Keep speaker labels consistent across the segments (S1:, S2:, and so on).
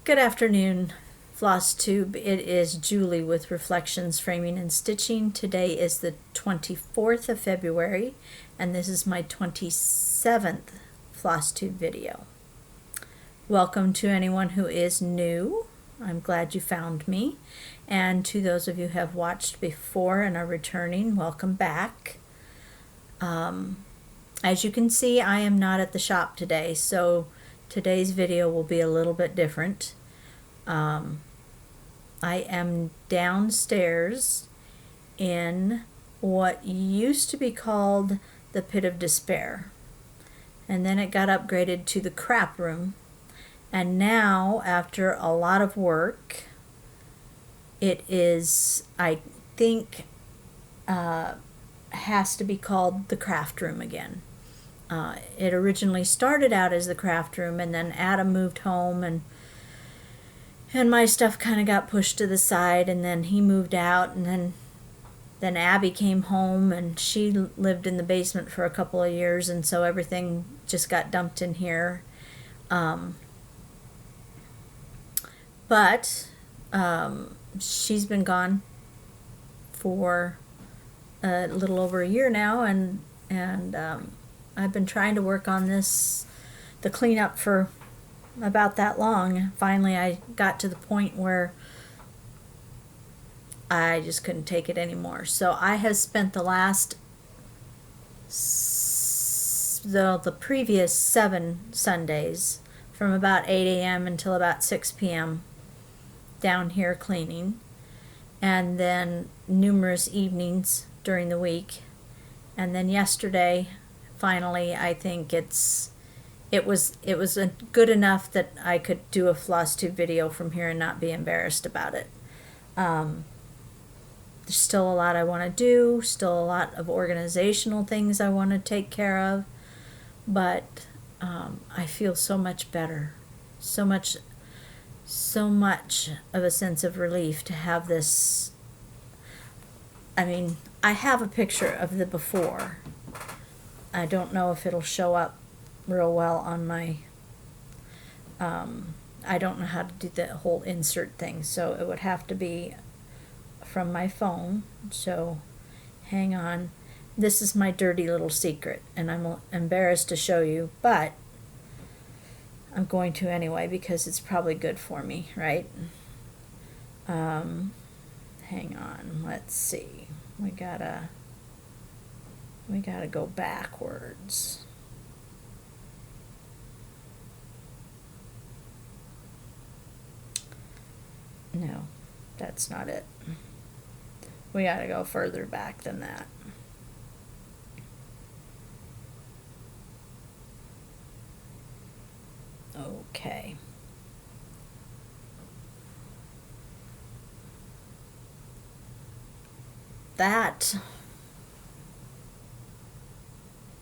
S1: Good afternoon, Floss Tube. It is Julie with Reflections Framing and Stitching. Today is the 24th of February, and this is my 27th Floss Tube video. Welcome to anyone who is new. I'm glad you found me. And to those of you who have watched before and are returning, welcome back. As you can see, I am not at the shop today, so today's video will be a little bit different. I am downstairs in what used to be called the Pit of Despair, and then it got upgraded to the crap room, and now after a lot of work it is, I think, has to be called the craft room again. It originally started out as the craft room, and then Adam moved home, and my stuff kind of got pushed to the side, and then he moved out, and then Abby came home, and she lived in the basement for a couple of years, and so everything just got dumped in here. But she's been gone for a little over a year now, and I've been trying to work on the cleanup for about that long. Finally, I got to the point where I just couldn't take it anymore. So I have spent the previous 7 Sundays from about 8 a.m. until about 6 p.m. down here cleaning, and then numerous evenings during the week. And then yesterday, finally, I think it was good enough that I could do a Floss Tube video from here and not be embarrassed about it. There's still a lot I want to do, still a lot of organizational things I want to take care of, but I feel so much better, so much of a sense of relief to have this. I mean, I have a picture of the before. I don't know if it'll show up real well on my, I don't know how to do the whole insert thing, so it would have to be from my phone. So hang on. This is my dirty little secret, and I'm embarrassed to show you, but I'm going to anyway because it's probably good for me, right? Hang on, let's see. We gotta go backwards. No, that's not it. We gotta go further back than that. Okay. That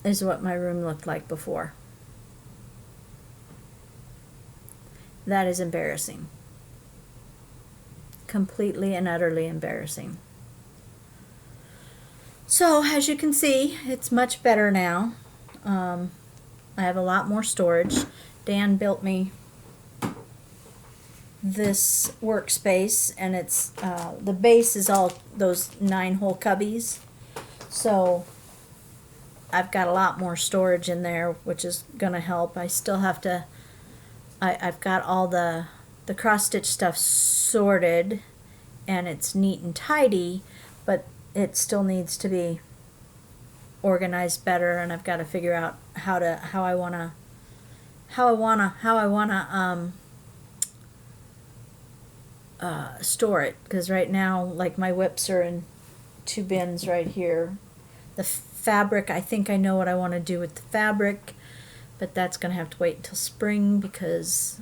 S1: is what my room looked like before. That is embarrassing. Completely and utterly embarrassing. So as you can see, it's much better now. I have a lot more storage. Dan built me this workspace, and it's the base is all those 9-hole cubbies, so I've got a lot more storage in there, which is gonna help. I still have to, I've got all the cross-stitch stuff sorted, and it's neat and tidy, but it still needs to be organized better, and I've got to figure out how I wanna store it, because right now, like, my WIPs are in 2 bins right here. The fabric, I think I know what I want to do with the fabric, but that's gonna have to wait until spring because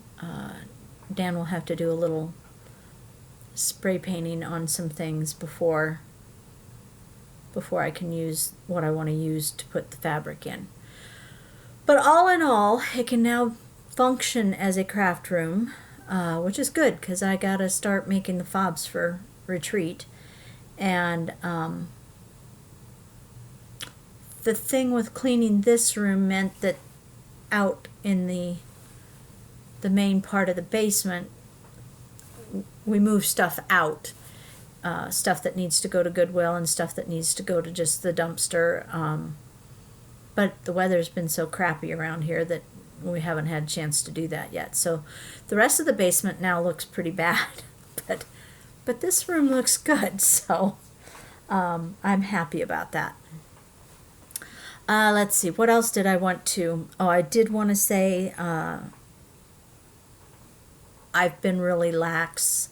S1: Dan will have to do a little spray painting on some things before I can use what I want to use to put the fabric in. But all in all, it can now function as a craft room, which is good because I gotta start making the fobs for retreat. And the thing with cleaning this room meant that out in the main part of the basement, we move stuff out, stuff that needs to go to Goodwill and stuff that needs to go to just the dumpster. But the weather's been so crappy around here that we haven't had a chance to do that yet. So the rest of the basement now looks pretty bad, but this room looks good. So I'm happy about that. Let's see, what else did I want to? Oh, I did want to say I've been really lax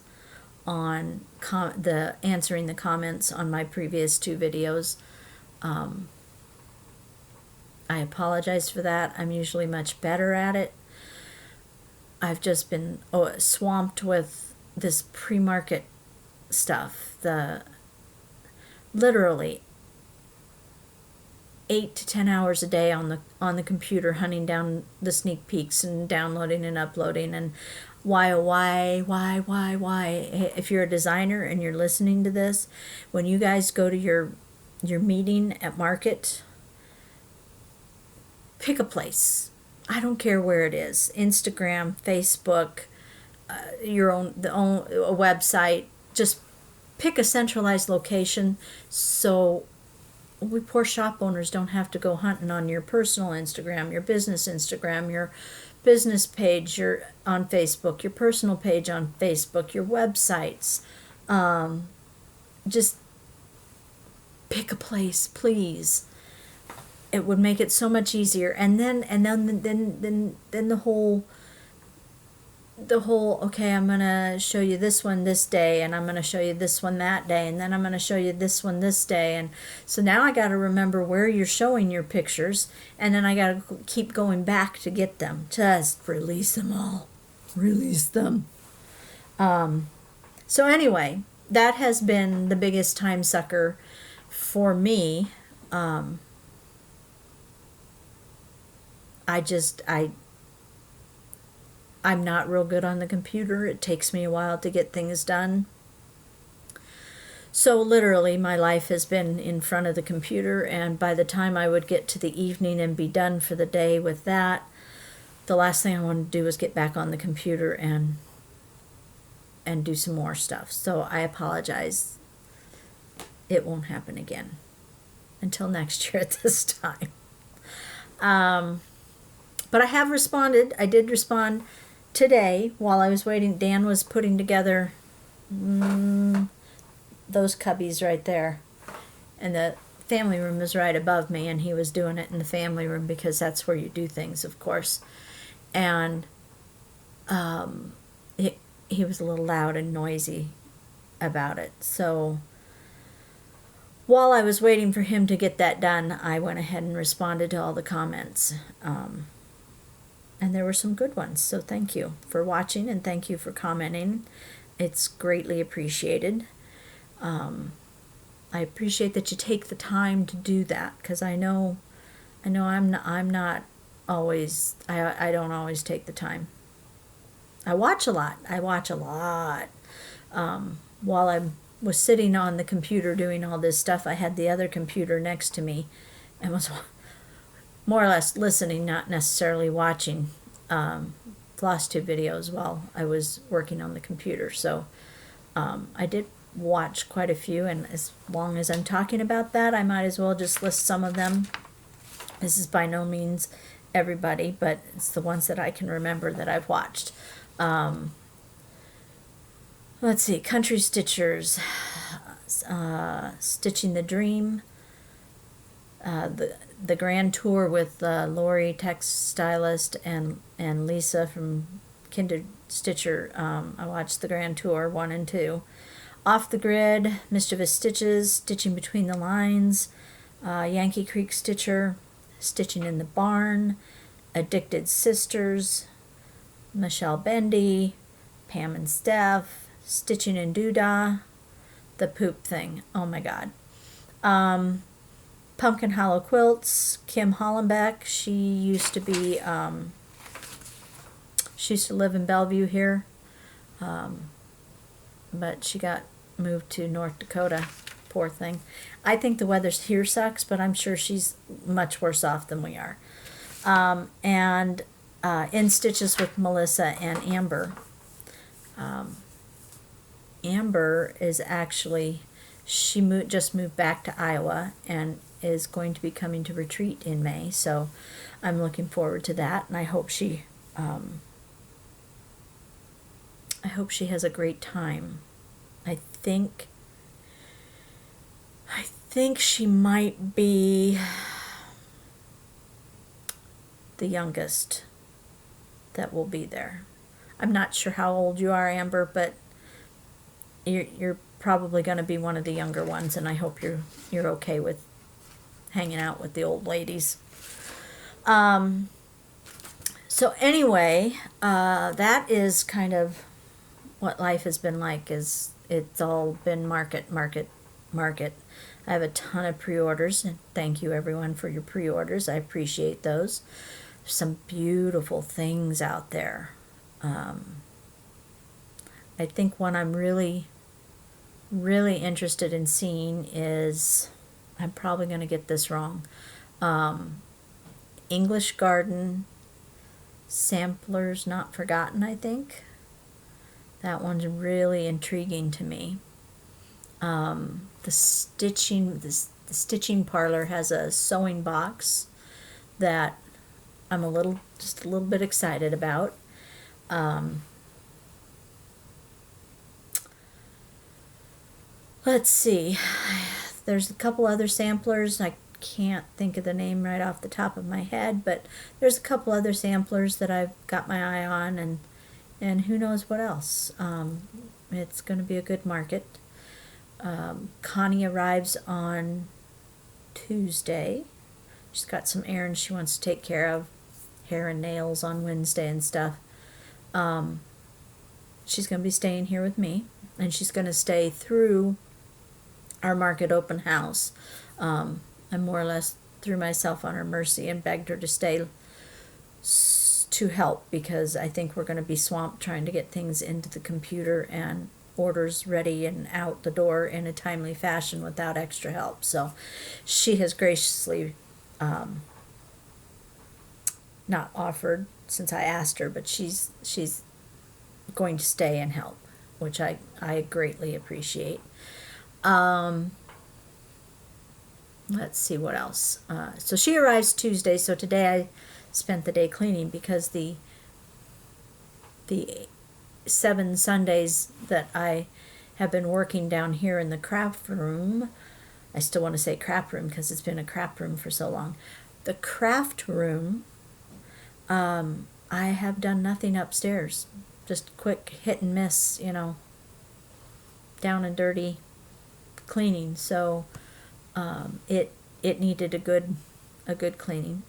S1: on the answering the comments on my previous 2 videos. I apologize for that. I'm usually much better at it. I've just been swamped with this pre-market stuff. Literally 8 to 10 hours a day on the computer, hunting down the sneak peeks and downloading and uploading, and why. If you're a designer and you're listening to this, when you guys go to your meeting at market, pick a place. I don't care where it is. Instagram, Facebook, a website. Just pick a centralized location so we poor shop owners don't have to go hunting on your personal Instagram, your business Instagram, your business page on Facebook, your personal page on Facebook, your websites. Just pick a place, please. It would make it so much easier. And then the whole okay, I'm gonna show you this one this day, and I'm gonna show you this one that day, and then I'm gonna show you this one this day, and so now I gotta remember where you're showing your pictures, and then I gotta keep going back to get them. Just release them all. Release them. So anyway, that has been the biggest time sucker for me. I'm not real good on the computer. It takes me a while to get things done. So literally my life has been in front of the computer, and by the time I would get to the evening and be done for the day with that, the last thing I wanted to do was get back on the computer and do some more stuff. So I apologize. It won't happen again until next year at this time. But I have responded. I did respond today while I was waiting. Dan was putting together those cubbies right there. And the family room is right above me, and he was doing it in the family room because that's where you do things, of course. And he was a little loud and noisy about it. So while I was waiting for him to get that done, I went ahead and responded to all the comments. And there were some good ones. So thank you for watching, and thank you for commenting. It's greatly appreciated. I appreciate that you take the time to do that, because I know I'm not always, I don't always take the time. I watch a lot. While I was sitting on the computer doing all this stuff, I had the other computer next to me and was more or less listening, not necessarily watching Floss Tube videos while I was working on the computer. So I did watch quite a few, and as long as I'm talking about that, I might as well just list some of them. This is by no means everybody, but it's the ones that I can remember that I've watched. Let's see, Country Stitchers, Stitching the Dream, the Grand Tour with Lori, Textilist, and Lisa from Kindred Stitcher. I watched the Grand Tour 1 and 2. Off the Grid, Mischievous Stitches, Stitching Between the Lines, Yankee Creek Stitcher, Stitching in the Barn, Addicted Sisters, Michelle Bendy, Pam and Steph, Stitching in Doodah, The Poop Thing. Oh my God. Pumpkin Hollow Quilts, Kim Hollenbeck. She used to be, she used to live in Bellevue here, but she got moved to North Dakota. Poor thing. I think the weather here sucks, but I'm sure she's much worse off than we are. And In Stitches with Melissa and Amber. Amber is actually, just moved back to Iowa and is going to be coming to retreat in May. So I'm looking forward to that, and I hope she has a great time. I think she might be the youngest that will be there. I'm not sure how old you are, Amber, but you're probably going to be one of the younger ones, and I hope you're okay with hanging out with the old ladies. So anyway, that is kind of what life has been like. It's all been market. I have a ton of pre-orders, and thank you everyone for your pre-orders. I appreciate those. There's some beautiful things out there. I think one I'm really interested in seeing is, I'm probably going to get this wrong, English Garden Samplers Not Forgotten, I think. That one's really intriguing to me. The stitching parlor has a sewing box that I'm just a little bit excited about. Let's see. There's a couple other samplers. I can't think of the name right off the top of my head, but there's a couple other samplers that I've got my eye on, and who knows what else. It's going to be a good market. Connie arrives on Tuesday. She's got some errands she wants to take care of, hair and nails on Wednesday and stuff. She's going to be staying here with me, and she's going to stay through our market open house. I more or less threw myself on her mercy and begged her to stay to help, because I think we're going to be swamped trying to get things into the computer and orders ready and out the door in a timely fashion without extra help. So she has graciously not offered since I asked her, but she's going to stay and help, which I greatly appreciate. Let's see what else. So she arrives Tuesday, so today I spent the day cleaning, because the 7 Sundays that I have been working down here in the craft room, I still want to say craft room because it's been a craft room for so long. The craft room, I have done nothing upstairs, just quick hit and miss, down and dirty cleaning. So it needed a good cleaning.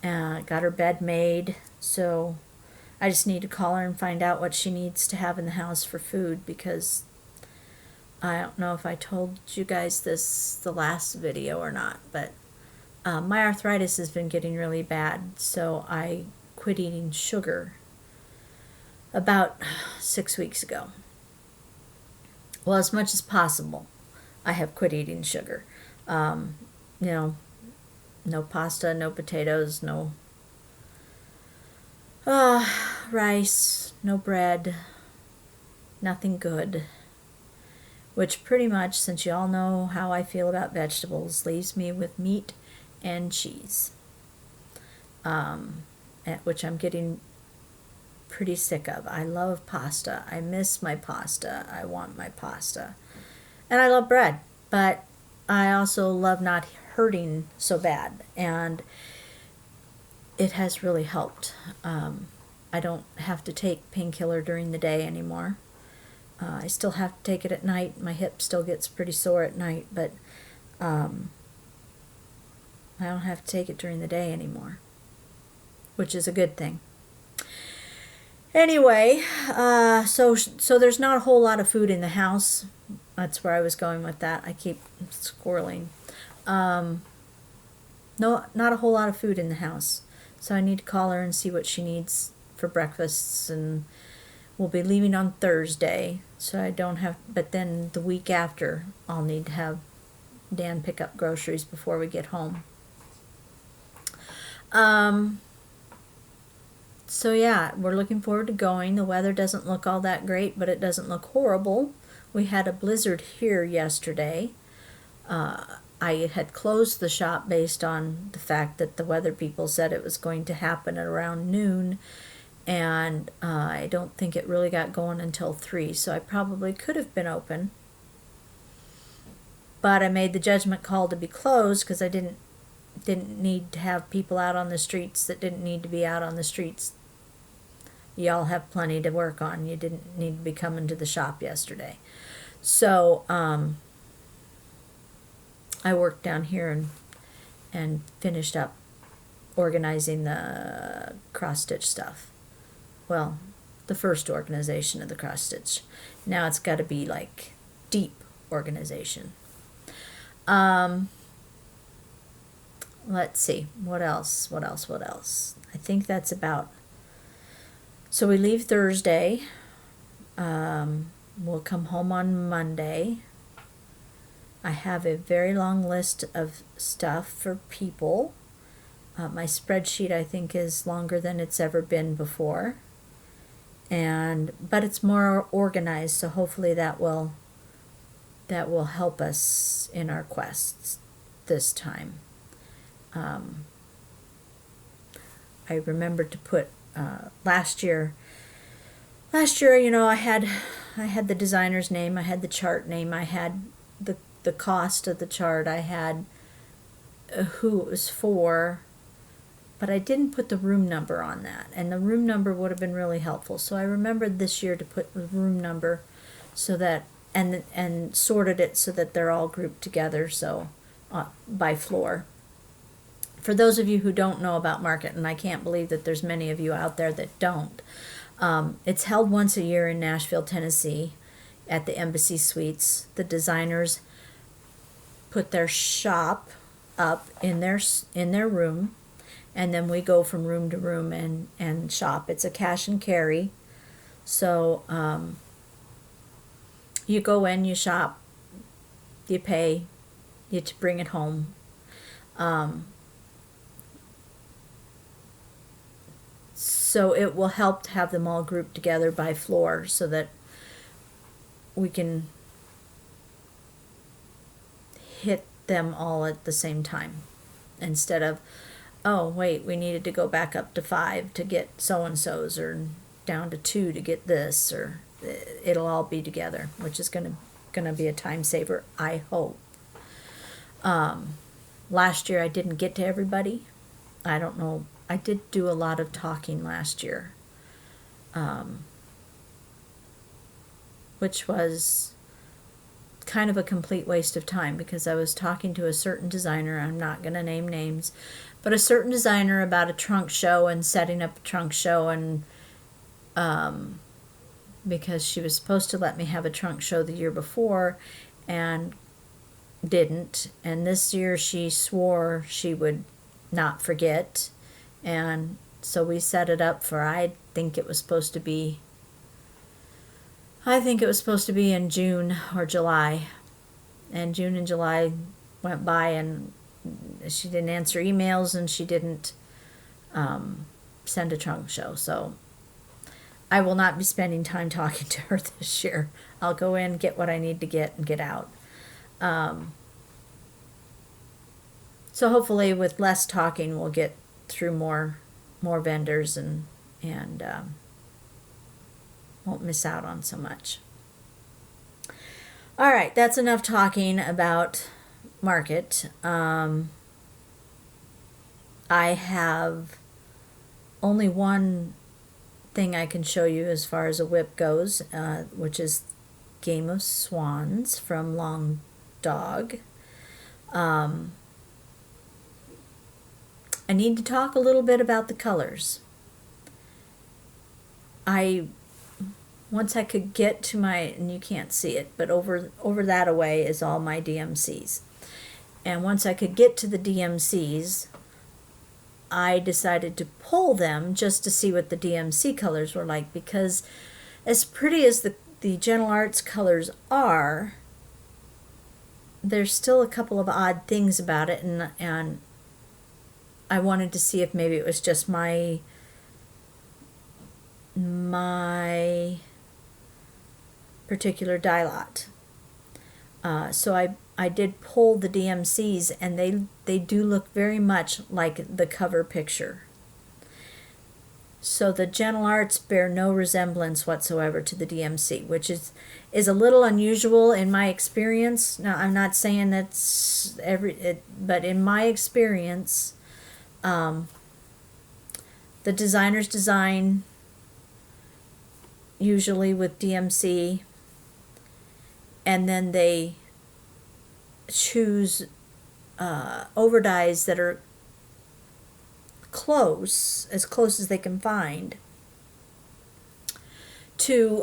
S1: Got her bed made, so I just need to call her and find out what she needs to have in the house for food, because I don't know if I told you guys this the last video or not, but my arthritis has been getting really bad, so I quit eating sugar about 6 weeks ago. Well, as much as possible, I have quit eating sugar. No pasta, no potatoes, no rice, no bread, nothing good. Which pretty much, since you all know how I feel about vegetables, leaves me with meat and cheese. Which I'm getting pretty sick of. I love pasta. I miss my pasta. I want my pasta. And I love bread, but I also love not hurting so bad, and it has really helped. I don't have to take painkiller during the day anymore. I still have to take it at night. My hip still gets pretty sore at night, but I don't have to take it during the day anymore, which is a good thing. Anyway, so there's not a whole lot of food in the house. That's where I was going with that. I keep squirreling. No, not a whole lot of food in the house. So I need to call her and see what she needs for breakfasts, and we'll be leaving on Thursday. So I don't have, but then the week after, I'll need to have Dan pick up groceries before we get home. So yeah, we're looking forward to going. The weather doesn't look all that great, but it doesn't look horrible. We had a blizzard here yesterday. I had closed the shop based on the fact that the weather people said it was going to happen at around noon, and I don't think it really got going until 3, so I probably could have been open. But I made the judgment call to be closed because I didn't need to have people out on the streets that didn't need to be out on the streets. Y'all have plenty to work on. You didn't need to be coming to the shop yesterday. So I worked down here and finished up organizing the cross stitch stuff. Well, the first organization of the cross stitch. Now it's got to be like deep organization. Let's see, what else? I think that's about. So we leave Thursday. We'll come home on Monday. I have a very long list of stuff for people. My spreadsheet, I think, is longer than it's ever been before. But it's more organized, so hopefully that will help us in our quests this time. I remembered to put last year, you know, I had the designer's name, I had the chart name, I had the cost of the chart, I had who it was for, but I didn't put the room number on that, and the room number would have been really helpful. So I remembered this year to put the room number, so that and sorted it so that they're all grouped together, so by floor. For those of you who don't know about Market, and I can't believe that there's many of you out there that don't, it's held once a year in Nashville, Tennessee, at the Embassy Suites. The designers put their shop up in their room, and then we go from room to room and shop. It's a cash and carry, so you go in, you shop, you pay, you to bring it home. So it will help to have them all grouped together by floor so that we can hit them all at the same time, instead of, oh wait, we needed to go back up to 5 to get so-and-so's, or down to 2 to get this, or it'll all be together, which is gonna be a time saver, I hope. Last year I didn't get to everybody. I don't know. I did do a lot of talking last year, which was kind of a complete waste of time, because I was talking to a certain designer, I'm not going to name names, but a certain designer about a trunk show and setting up a trunk show, and because she was supposed to let me have a trunk show the year before and didn't, and this year she swore she would not forget. And so we set it up for, I think it was supposed to be in June or July. And June and July went by, and she didn't answer emails, and she didn't send a trunk show. So I will not be spending time talking to her this year. I'll go in, get what I need to get, and get out. So hopefully with less talking, we'll get through more vendors and won't miss out on so much. All right, that's enough talking about Market. I have only one thing I can show you as far as a WIP goes, which is Game of Swans from Long Dog. I need to talk a little bit about the colors. Once I could get to my, and you can't see it, but over that away is all my DMCs. And once I could get to the DMCs, I decided to pull them just to see what the DMC colors were like, because as pretty as the Gentle Arts colors are, there's still a couple of odd things about it, and I wanted to see if maybe it was just my my particular die lot. So I did pull the DMCs, and they do look very much like the cover picture. So the Gentle Arts bear no resemblance whatsoever to the DMC, which is a little unusual in my experience. Now, I'm not saying that's but in my experience, the designers design usually with DMC, and then they choose overdyes that are as close as they can find to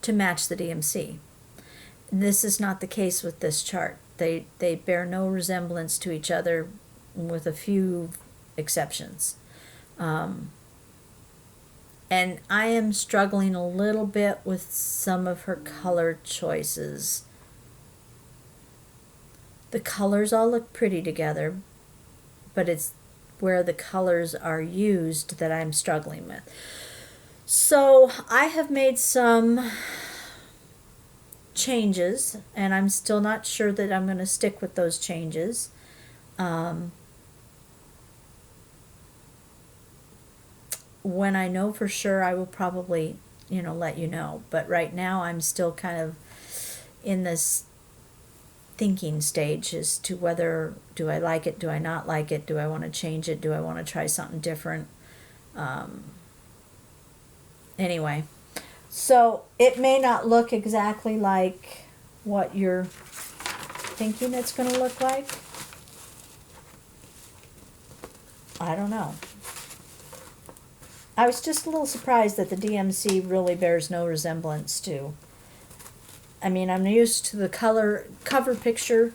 S1: match the DMC. This is not the case with this chart. They bear no resemblance to each other, with a few exceptions. And I am struggling a little bit with some of her color choices. The colors all look pretty together, but it's where the colors are used that I'm struggling with. So I have made some changes, and I'm still not sure that I'm going to stick with those changes. When I know for sure, I will probably, let you know. But right now, I'm still kind of in this thinking stage as to whether, do I like it, do I not like it, do I want to change it, do I want to try something different. Anyway, so it may not look exactly like what you're thinking it's going to look like. I don't know. I was just a little surprised that the DMC really bears no resemblance to. I mean, I'm used to the cover picture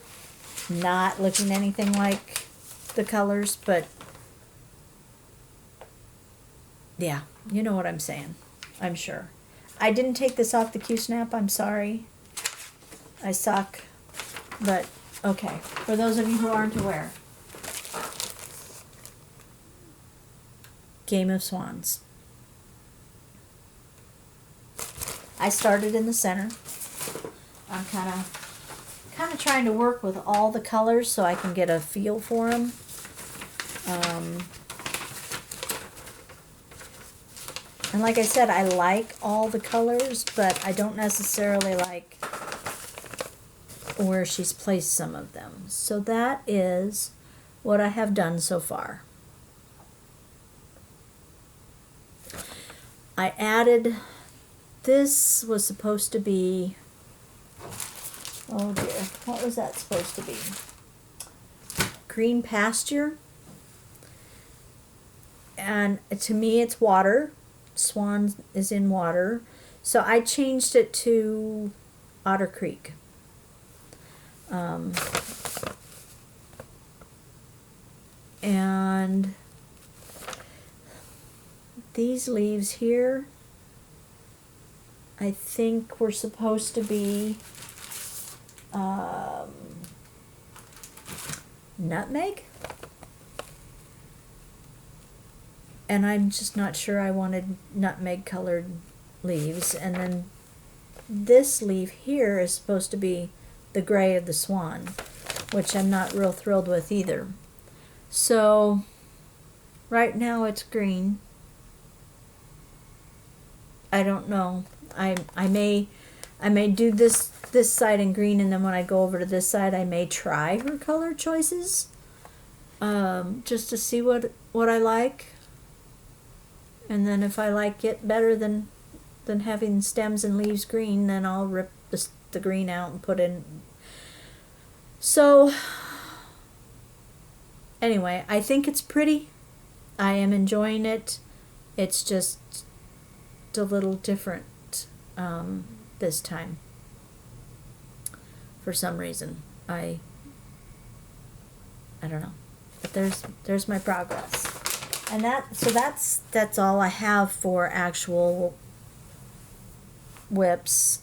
S1: not looking anything like the colors, but yeah, you know what I'm saying, I'm sure. I didn't take this off the Q-Snap, I'm sorry. I suck, but okay. For those of you who aren't aware, Game of Swans. I started in the center. I'm kind of trying to work with all the colors so I can get a feel for them. And like I said, I like all the colors, but I don't necessarily like where she's placed some of them. So that is what I have done so far. I added, this was supposed to be, oh dear, what was that supposed to be? Green pasture. And to me it's water. Swan is in water. So I changed it to Otter Creek. And these leaves here, I think were supposed to be nutmeg, and I'm just not sure I wanted nutmeg colored leaves. And then this leaf here is supposed to be the gray of the swan, which I'm not real thrilled with either. So right now it's green. I don't know. I may do this side in green, and then when I go over to this side, I may try her color choices, just to see what I like. And then if I like it better than having stems and leaves green, then I'll rip the green out and put in. So anyway, I think it's pretty. I am enjoying it. It's just a little different this time for some reason. I don't know, but there's my progress. And that's all I have for actual WIPs.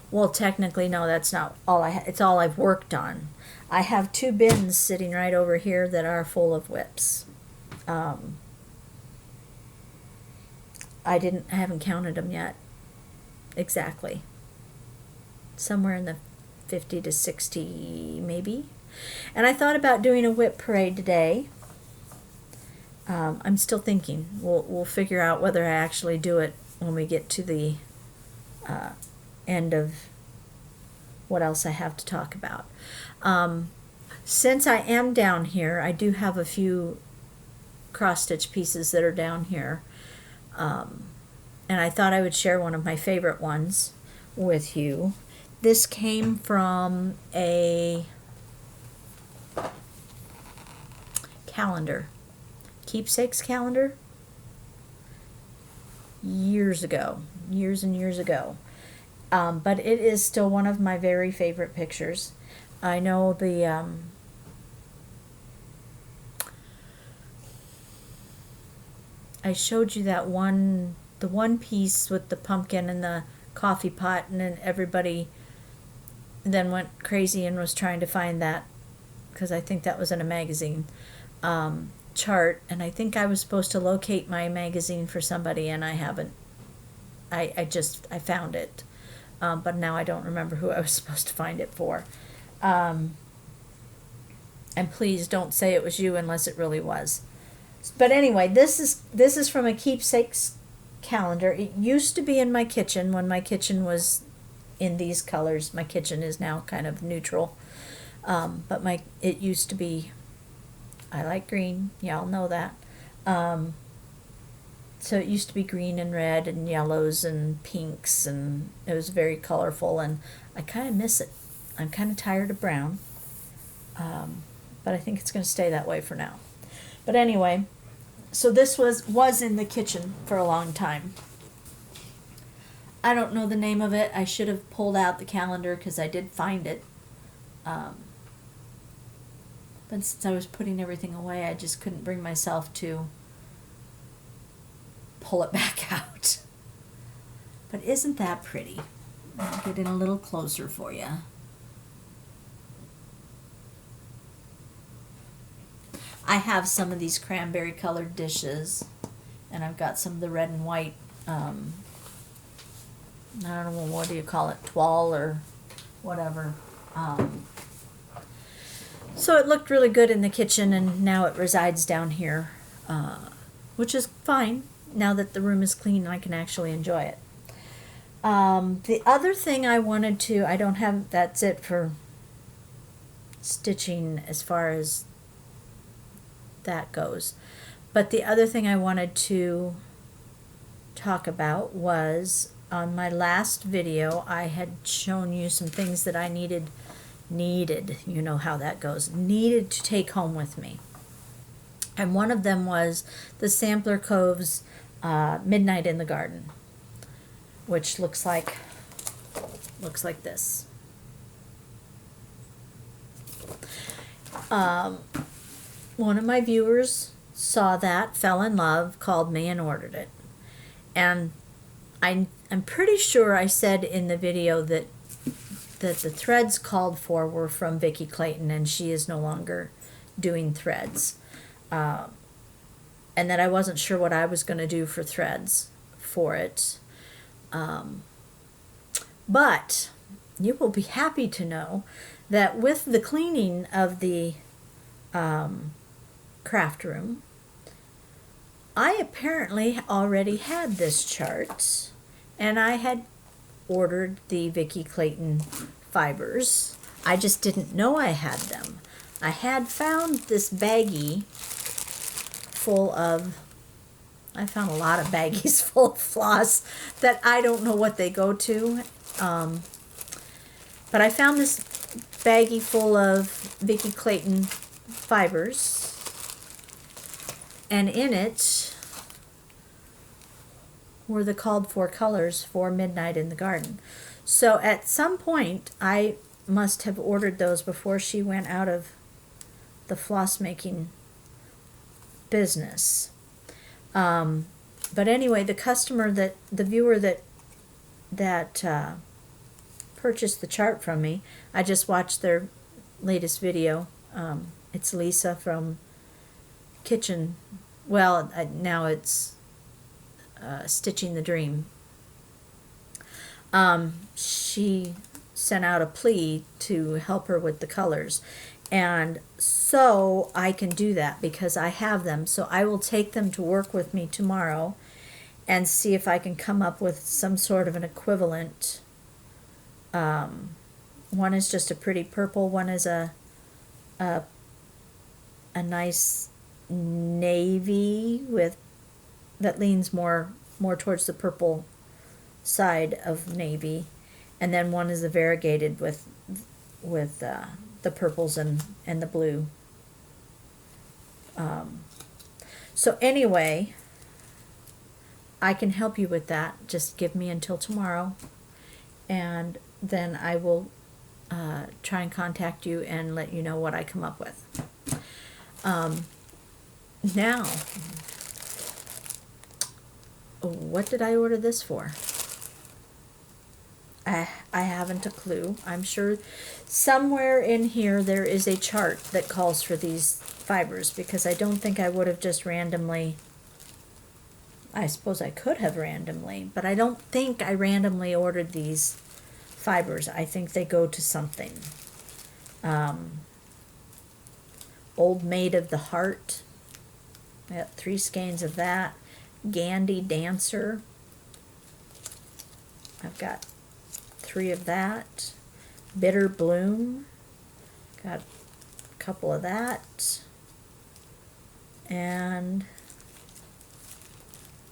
S1: Well, technically no, that's not all it's all I've worked on. I have 2 bins sitting right over here that are full of WIPs. I haven't counted them yet exactly. Somewhere in the 50 to 60 maybe. And I thought about doing a WIP parade today. I'm still thinking. We'll figure out whether I actually do it when we get to the end of what else I have to talk about. Since I am down here, I do have a few cross-stitch pieces that are down here. And I thought I would share one of my favorite ones with you. This came from a calendar, keepsakes calendar, years and years ago. But it is still one of my very favorite pictures. I know I showed you that the one piece with the pumpkin and the coffee pot, and then everybody then went crazy and was trying to find that, because I think that was in a magazine chart, and I think I was supposed to locate my magazine for somebody, and I haven't. I found it, but now I don't remember who I was supposed to find it for. And please don't say it was you unless it really was. But anyway, this is from a keepsakes calendar. It used to be in my kitchen when my kitchen was in these colors. My kitchen is now kind of neutral, but it used to be. I like green. Y'all know that. So it used to be green and red and yellows and pinks, and it was very colorful, and I kind of miss it. I'm kind of tired of brown, but I think it's going to stay that way for now. But anyway, so this was in the kitchen for a long time. I don't know the name of it. I should have pulled out the calendar because I did find it. But since I was putting everything away, I just couldn't bring myself to pull it back out. But isn't that pretty? I'll get in a little closer for you. I have some of these cranberry colored dishes, and I've got some of the red and white, I don't know, what do you call it, toile or whatever. So it looked really good in the kitchen, and now it resides down here, which is fine. Now that the room is clean, I can actually enjoy it. The other thing I wanted to, that's it for stitching as far as that goes. But the other thing I wanted to talk about was, on my last video, I had shown you some things that I needed, you know how that goes, needed to take home with me. And one of them was the Sampler Cove's Midnight in the Garden, which looks like this. One of my viewers saw that, fell in love, called me and ordered it. And I'm pretty sure I said in the video that the threads called for were from Vicki Clayton, and she is no longer doing threads. And that I wasn't sure what I was going to do for threads for it. But you will be happy to know that with the cleaning of the craft room, I apparently already had this chart, and I had ordered the Vicki Clayton fibers. I just didn't know I had them. I had found this baggie full of, I found a lot of baggies full of floss that I don't know what they go to. But I found this baggie full of Vicki Clayton fibers, and in it were the called for colors for Midnight in the Garden. So at some point I must have ordered those before she went out of the floss making business. But anyway, the viewer that purchased the chart from me, I just watched their latest video. It's Lisa from Kitchen well, now it's Stitching the Dream. She sent out a plea to help her with the colors. And so I can do that because I have them. So I will take them to work with me tomorrow and see if I can come up with some sort of an equivalent. One is just a pretty purple. One is a nice navy with that leans more towards the purple side of navy, and then one is a variegated with the purples and the blue. So anyway, I can help you with that. Just give me until tomorrow, and then I will try and contact you and let you know what I come up with. Now, what did I order this for? I haven't a clue. I'm sure somewhere in here there is a chart that calls for these fibers, because I don't think I would have just randomly, I suppose I could have randomly, but I don't think I randomly ordered these fibers. I think they go to something. Old Maid of the Heart. I got 3 skeins of that. Gandhi Dancer. I've got 3 of that. Bitter Bloom. Got a couple of that. And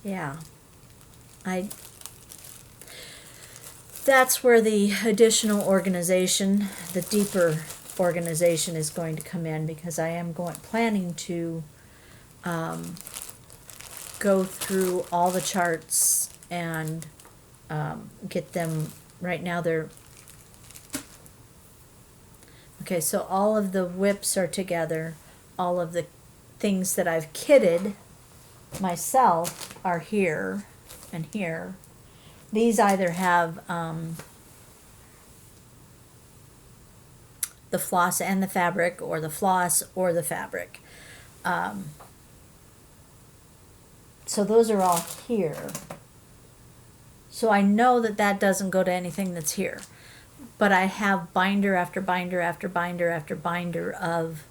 S1: yeah, that's where the additional organization, the deeper organization, is going to come in, because I am planning to go through all the charts and get them. Right now they're okay, so all of the WIPs are together. All of the things that I've kitted myself are here and here. These either have the floss and the fabric, or the floss or the fabric. So those are all here. So I know that that doesn't go to anything that's here. But I have binder after binder after binder after binder of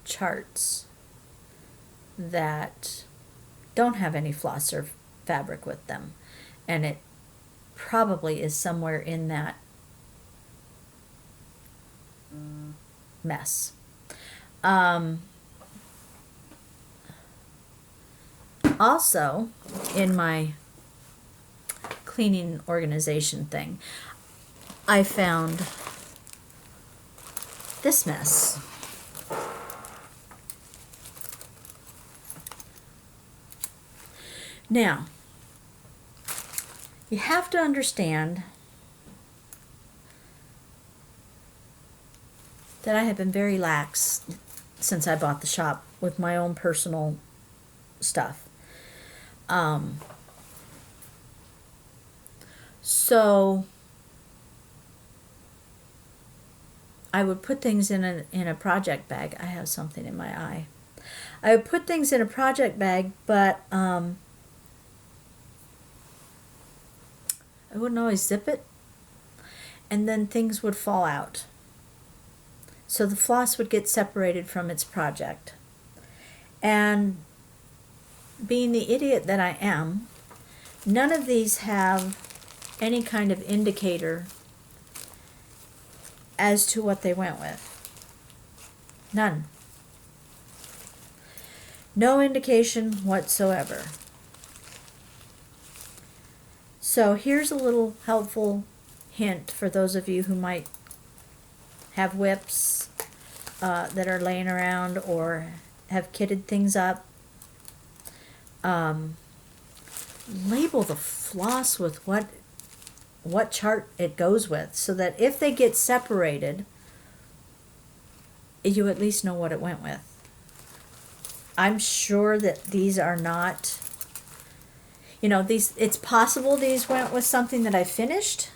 S1: charts that don't have any floss or fabric with them. And it probably is somewhere in that mess. Also, in my cleaning organization thing, I found this mess. Now, you have to understand that I have been very lax since I bought the shop with my own personal stuff. So I would put things in a project bag. I have something in my eye. I would put things in a project bag, but I wouldn't always zip it, and then things would fall out. So the floss would get separated from its project. And being the idiot that I am, none of these have any kind of indicator as to what they went with. None. No indication whatsoever. So here's a little helpful hint for those of you who might have WIPs that are laying around or have kitted things up. Label the floss with what chart it goes with, so that if they get separated, you at least know what it went with. I'm sure that these are not, it's possible these went with something that I finished,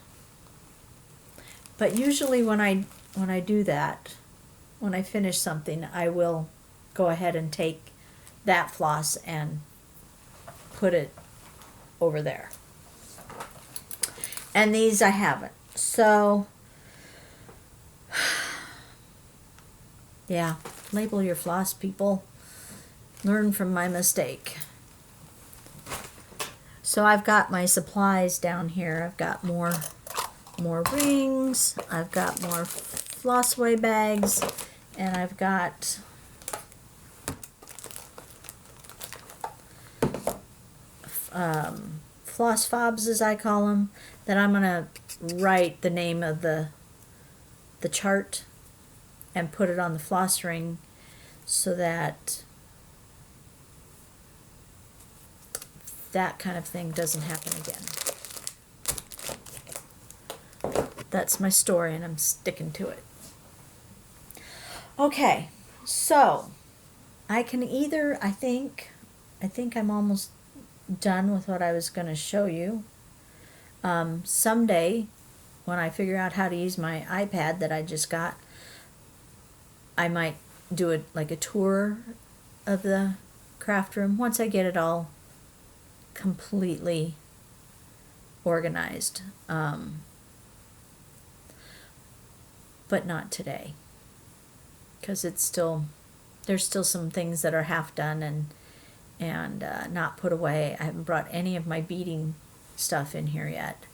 S1: but usually when I do that, when I finish something, I will go ahead and take that floss and put it over there. And these I haven't. So, yeah, label your floss, people. Learn from my mistake. So I've got my supplies down here. I've got more rings. I've got more floss away bags, and I've got floss fobs, as I call them, that I'm gonna write the name of the chart and put it on the floss ring so that that kind of thing doesn't happen again. That's my story, and I'm sticking to it. Okay, so I can either, I think I'm almost done with what I was going to show you. Someday, when I figure out how to use my iPad that I just got, I might do it like a tour of the craft room once I get it all completely organized. But not today, because there's still some things that are half done and not put away. I haven't brought any of my beading stuff in here yet.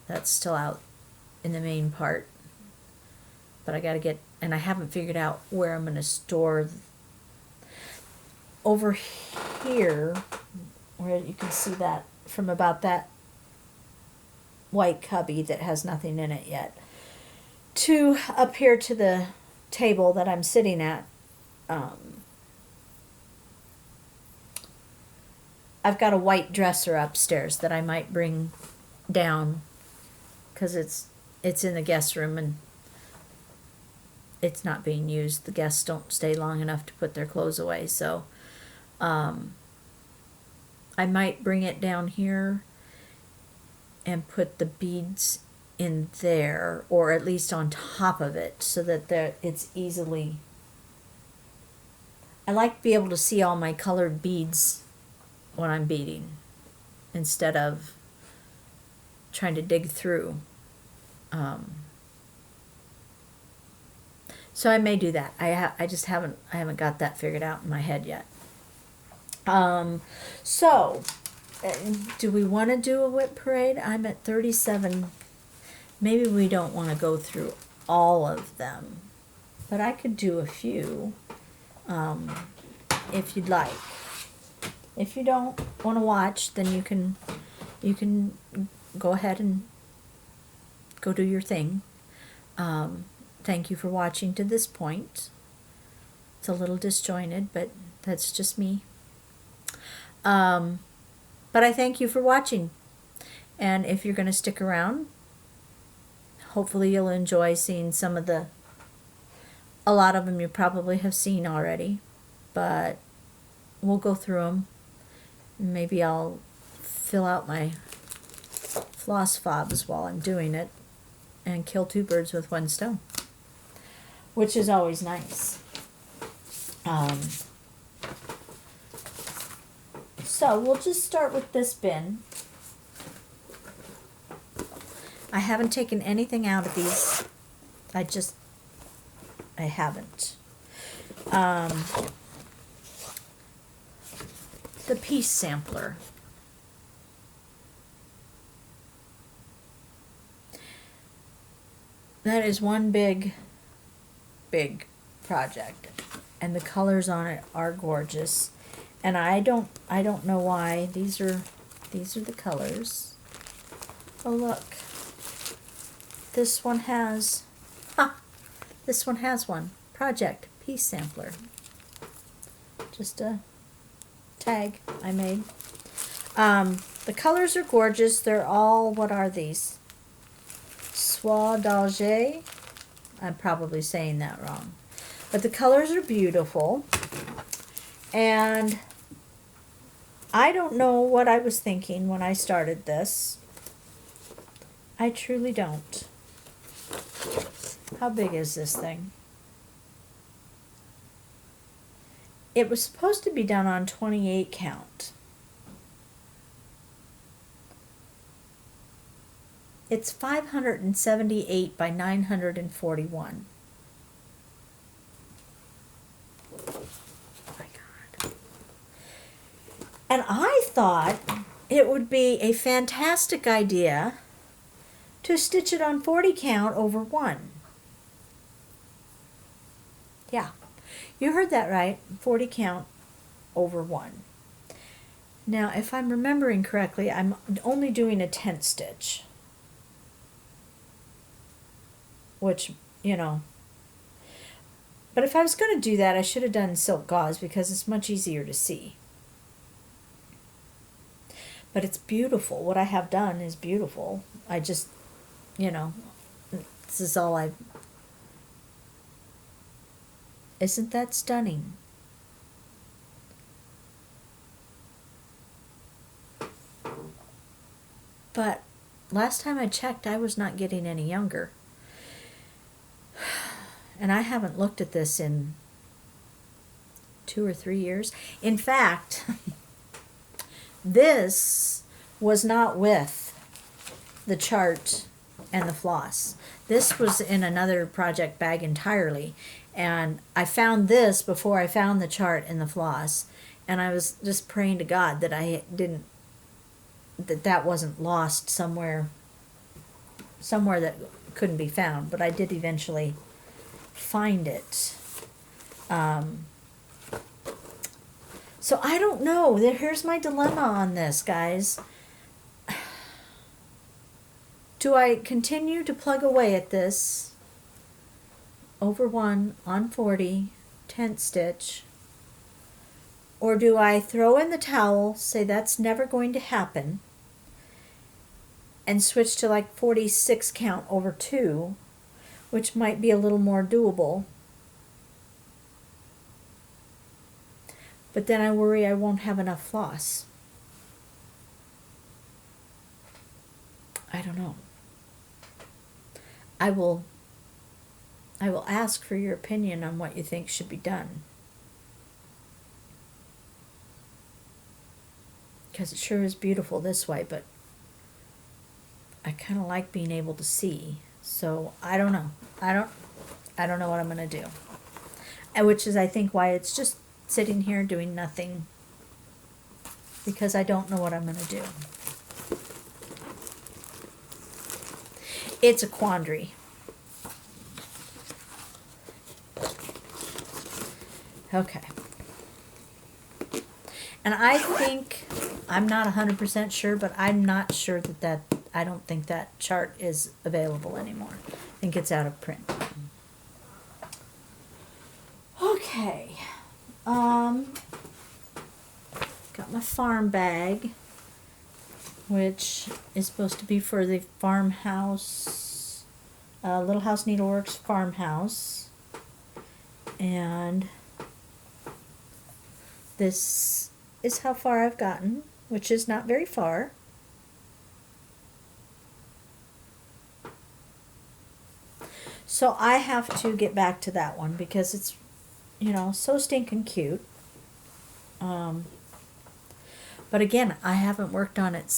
S1: That's still out in the main part, but I gotta get, and I haven't figured out where I'm gonna store. Over here, where you can see that from about that white cubby that has nothing in it yet, to up here to the table that I'm sitting at, I've got a white dresser upstairs that I might bring down, because it's in the guest room and it's not being used. The guests don't stay long enough to put their clothes away, so I might bring it down here and put the beads in there, or at least on top of it, so that it's easily. I like to be able to see all my colored beads when I'm beading, instead of trying to dig through. So I may do that. I just haven't got that figured out in my head yet. So do we want to do a WIP parade? I'm at 37. Maybe we don't want to go through all of them, but I could do a few, if you'd like. If you don't want to watch, then you can go ahead and go do your thing. Thank you for watching to this point. It's a little disjointed, but that's just me. But I thank you for watching. And if you're going to stick around, hopefully you'll enjoy seeing some of a lot of them you probably have seen already, but we'll go through them. Maybe I'll fill out my floss fobs while I'm doing it and kill two birds with one stone, which is always nice. So we'll just start with this bin. I haven't taken anything out of these. I haven't. The piece sampler. That is one big project, and the colors on it are gorgeous. And I don't know why these are the colors. Oh look, this one has one project piece sampler. Just a tag I made. The colors are gorgeous. They're all, what are these? Soie d'Alger. I'm probably saying that wrong. But the colors are beautiful. And I don't know what I was thinking when I started this. I truly don't. How big is this thing? It was supposed to be done on 28 count. It's 578 by 941. Oh my God. And I thought it would be a fantastic idea to stitch it on 40 count over 1. Yeah, you heard that right, 40 count over 1. Now, if I'm remembering correctly, I'm only doing a tent stitch, which, you know, but if I was going to do that, I should have done silk gauze because it's much easier to see. But it's beautiful. What I have done is beautiful. I just, you know, this is all I've... Isn't that stunning? But last time I checked, I was not getting any younger. And I haven't looked at this in 2 or 3 years. In fact, this was not with the chart and the floss. This was in another project bag entirely. And I found this before I found the chart and the floss. And I was just praying to God that I didn't, that wasn't lost somewhere that couldn't be found. But I did eventually find it. So I don't know. Here's my dilemma on this, guys. Do I continue to plug away at this over 1 on 40 tent stitch, or do I throw in the towel, say that's never going to happen, and switch to like 46 count over 2, which might be a little more doable? But then I worry I won't have enough floss. I don't know. I will ask for your opinion on what you think should be done. Because it sure is beautiful this way, but I kind of like being able to see. So I don't know. I don't know what I'm going to do. Which is, I think, why it's just sitting here doing nothing. Because I don't know what I'm going to do. It's a quandary. Okay. And I think, I'm not 100% sure, but I'm not sure that I don't think that chart is available anymore. I think it's out of print. Okay. Got my farm bag, which is supposed to be for the farmhouse, Little House Needleworks farmhouse. And this is how far I've gotten, which is not very far. So I have to get back to that one because it's, you know, so stinking cute. But again, I haven't worked on it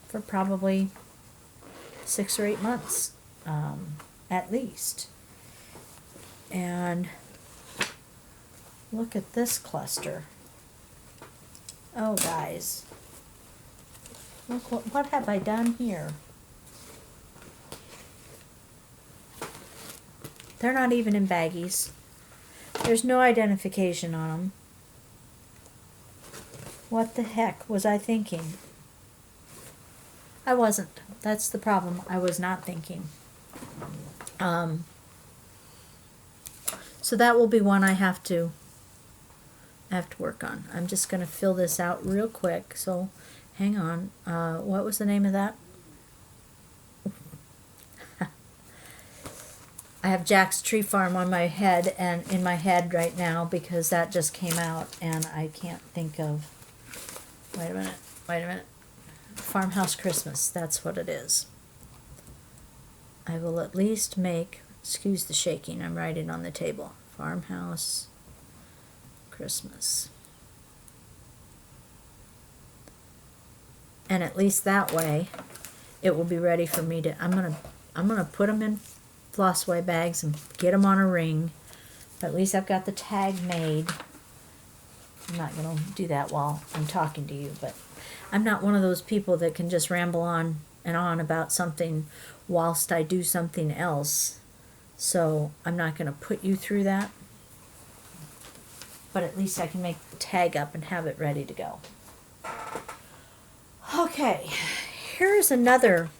S1: for probably 6 or 8 months, at least. And look at this cluster. Oh, guys. Look, what have I done here? They're not even in baggies. There's no identification on them. What the heck was I thinking? I wasn't. That's the problem. I was not thinking. So that will be one I have to work on. I'm just going to fill this out real quick. So hang on. What was the name of that? I have Jack's Tree Farm on my head and in my head right now because that just came out and I can't think of. Wait a minute. Farmhouse Christmas, that's what it is. I will at least make, excuse the shaking, I'm writing on the table. Farmhouse Christmas. And at least that way, it will be ready for me to, I'm gonna put them in Flossway bags and get them on a ring. But at least I've got the tag made. I'm not gonna do that while I'm talking to you, but I'm not one of those people that can just ramble on and on about something whilst I do something else. So I'm not gonna put you through that. But at least I can make the tag up and have it ready to go. Okay, here's another,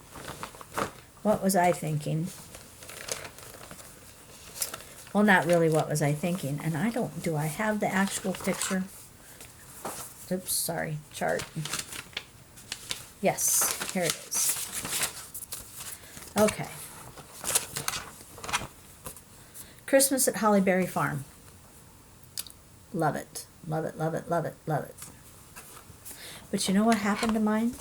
S1: what was I thinking? Well, not really what was I thinking, and do I have the actual picture? Oops, sorry, chart. Yes, here it is. Okay. Christmas at Hollyberry Farm. Love it, love it, love it, love it, love it. But you know what happened to mine?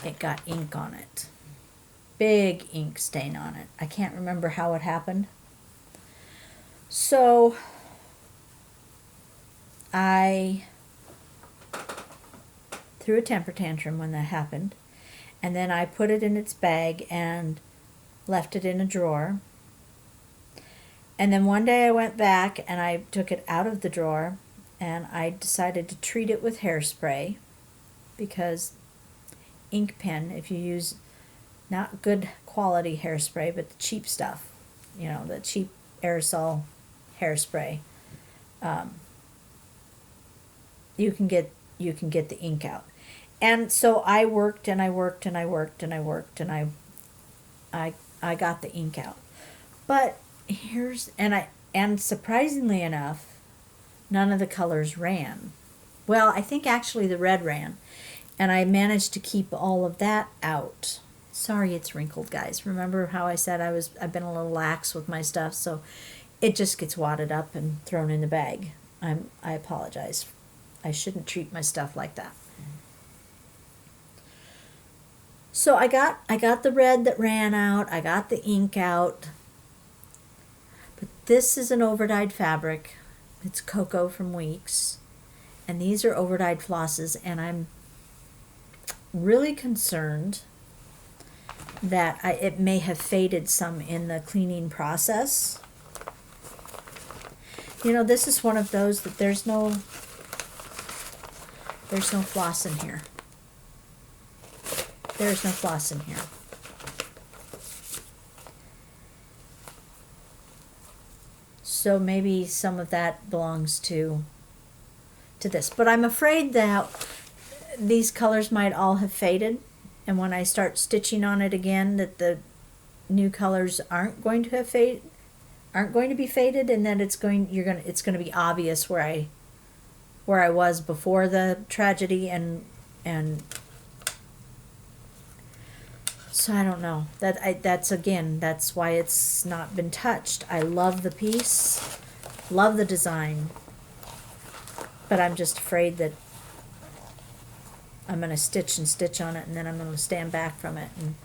S1: It got ink on it. Big ink stain on it. I can't remember how it happened. So I threw a temper tantrum when that happened. And then I put it in its bag and left it in a drawer. And then one day I went back and I took it out of the drawer and I decided to treat it with hairspray, because ink pen, if you use not good quality hairspray, but the cheap stuff, you know, the cheap aerosol hairspray, you can get the ink out. And so I worked and I worked and I worked and I worked and I got the ink out. But and surprisingly enough, none of the colors ran. Well, I think actually the red ran, and I managed to keep all of that out. Sorry it's wrinkled, guys. Remember how I said I've been a little lax with my stuff, so it just gets wadded up and thrown in the bag. I apologize. I shouldn't treat my stuff like that. So I got the red that ran out. I got the ink out. But this is an overdyed fabric. It's cocoa from Weeks. And these are overdyed flosses, and I'm really concerned that it may have faded some in the cleaning process. You know, this is one of those that there's no floss in here. There's no floss in here. So maybe some of that belongs to this. But I'm afraid that these colors might all have faded, and when I start stitching on it again, that the new colors aren't going to be faded, and that it's going to be obvious where I was before the tragedy, and so I don't know. That's why it's not been touched. I love the piece, love the design, but I'm just afraid that I'm going to stitch and stitch on it, and then I'm going to stand back from it, and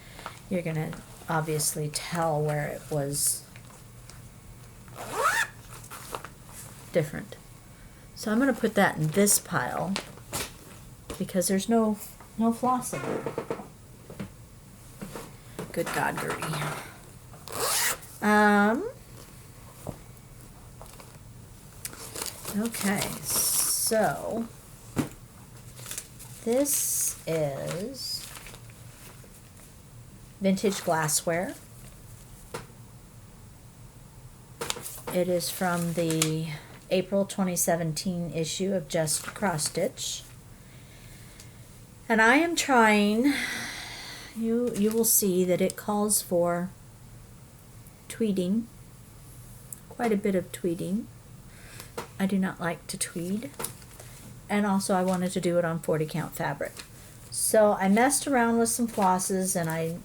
S1: you're going to obviously tell where it was different. So I'm going to put that in this pile because there's no floss in it. Good God, Gertie. Okay, so this is vintage glassware. It is from the April 2017 issue of Just Cross Stitch. And I am trying, you will see that it calls for tweeding, quite a bit of tweeding. I do not like to tweed. And also I wanted to do it on 40 count fabric. So I messed around with some flosses and I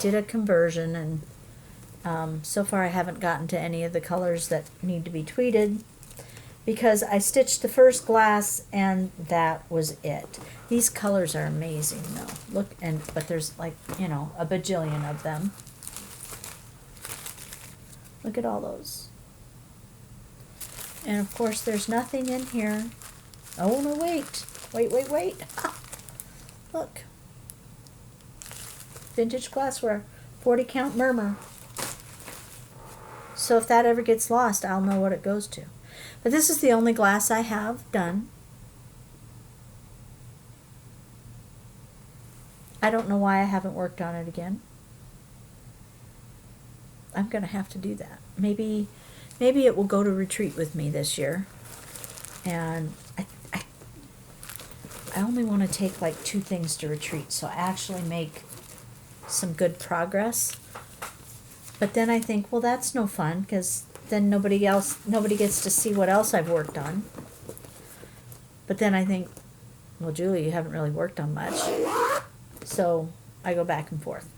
S1: did a conversion, and so far I haven't gotten to any of the colors that need to be tweeded because I stitched the first glass and that was it. These colors are amazing though. Look, but there's like, you know, a bajillion of them. Look at all those. And of course there's nothing in here. Oh no, wait. Wait. Look. Vintage glassware. 40 count murmur. So if that ever gets lost, I'll know what it goes to. But this is the only glass I have done. I don't know why I haven't worked on it again. I'm going to have to do that. Maybe it will go to retreat with me this year. And I only want to take like 2 things to retreat, so I actually make some good progress. But then I think, well, that's no fun, because then nobody gets to see what else I've worked on. But then I think, well, Julie, you haven't really worked on much. So I go back and forth.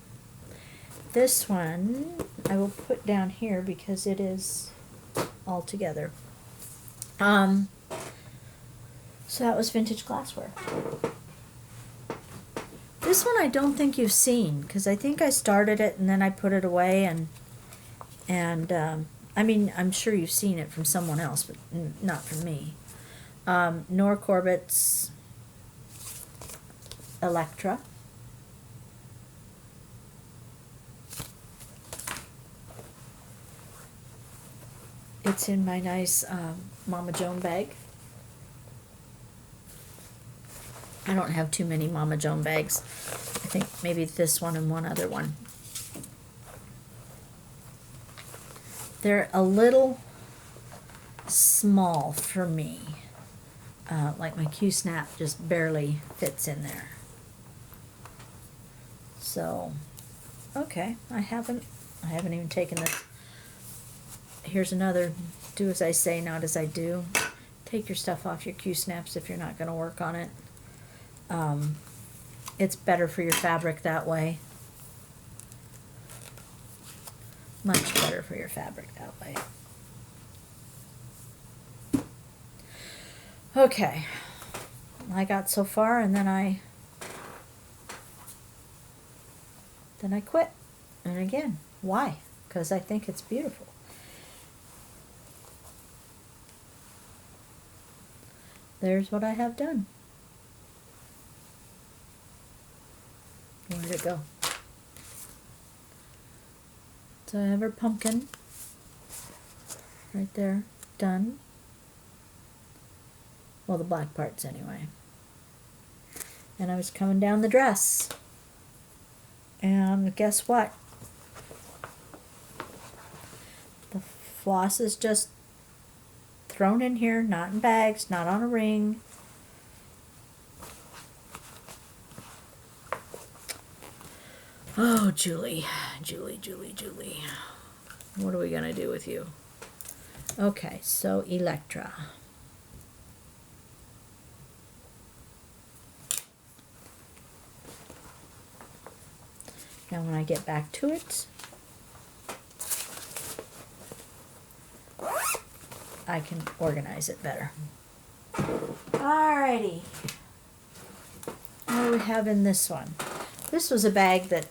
S1: This one I will put down here because it is all together. So that was vintage glassware. This one I don't think you've seen, because I think I started it and then I put it away, and I mean, I'm sure you've seen it from someone else, but not from me. Nora Corbett's Electra. It's in my nice Mama Joan bag. I don't have too many Mama Joan bags. I think maybe this one and one other one. They're a little small for me. Like my Q-snap just barely fits in there. So, okay, I haven't even taken this. Here's another, do as I say, not as I do. Take your stuff off your Q-snaps if you're not going to work on it. It's better for your fabric that way. Much better for your fabric that way. Okay, I got so far and then I quit. And again, why? Because I think it's beautiful. There's what I have done. Where'd it go? So I have her pumpkin right there, done. Well, the black parts anyway. And I was coming down the dress. And guess what? The floss is just thrown in here, not in bags, not on a ring. Oh, Julie. What are we going to do with you? Okay, so Electra. Now when I get back to it, I can organize it better. Alrighty. What do we have in this one? This was a bag that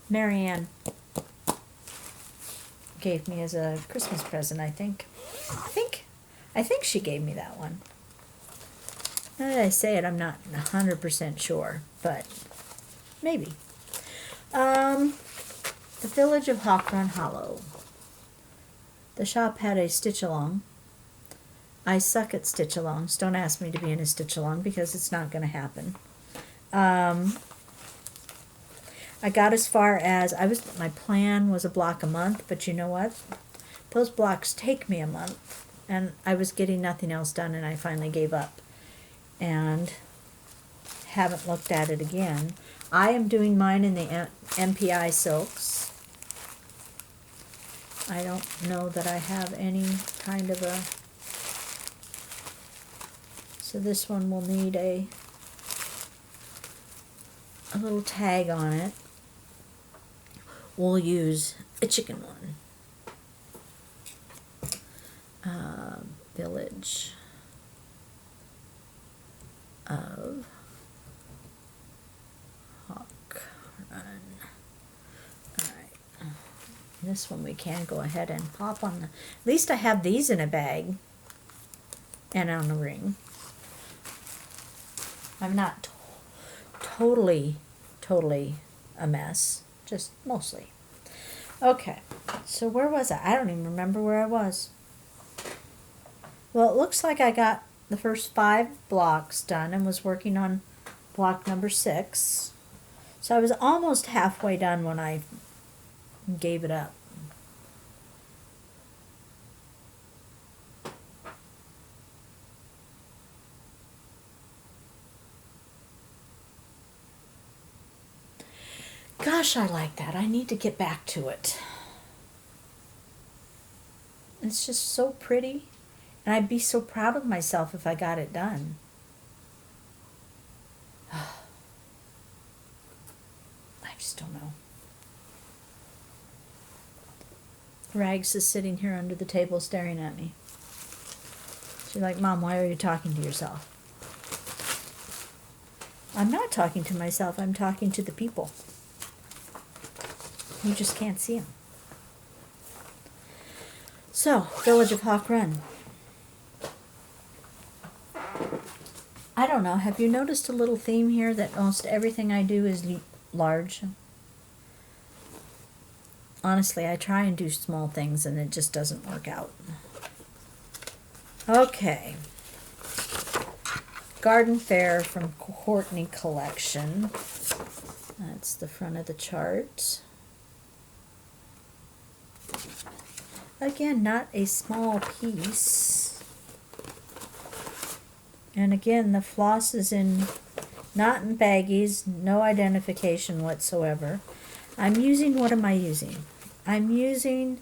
S1: Marianne gave me as a Christmas present, I think. I think she gave me that one. Now that I say it, I'm not 100% sure, but maybe. The Village of Hawkrun Hollow. The shop had a stitch-along. I suck at stitch-alongs. Don't ask me to be in a stitch-along because it's not going to happen. I got as far as, my plan was a block a month, but you know what? Those blocks take me a month, and I was getting nothing else done, and I finally gave up. And haven't looked at it again. I am doing mine in the MPI silks. I don't know that I have any kind of a... So this one will need a little tag on it. We'll use a chicken one. Village of Hawkrun. Alright. This one we can go ahead and pop on the, at least I have these in a bag and on a ring. I'm not totally a mess, just mostly. Okay, so where was I? I don't even remember where I was. Well, it looks like I got the first 5 blocks done and was working on block number 6. So I was almost halfway done when I gave it up. Gosh, I like that. I need to get back to it. It's just so pretty. And I'd be so proud of myself if I got it done. I just don't know. Rags is sitting here under the table staring at me. She's like, Mom, why are you talking to yourself? I'm not talking to myself. I'm talking to the people. You just can't see them. So, Village of Hawk Run. I don't know. Have you noticed a little theme here that almost everything I do is large? Honestly, I try and do small things and it just doesn't work out. Okay. Garden Fair from Courtney Collection. That's the front of the chart. Again, not a small piece. And again, the floss is not in baggies, no identification whatsoever. I'm using, what am I using? I'm using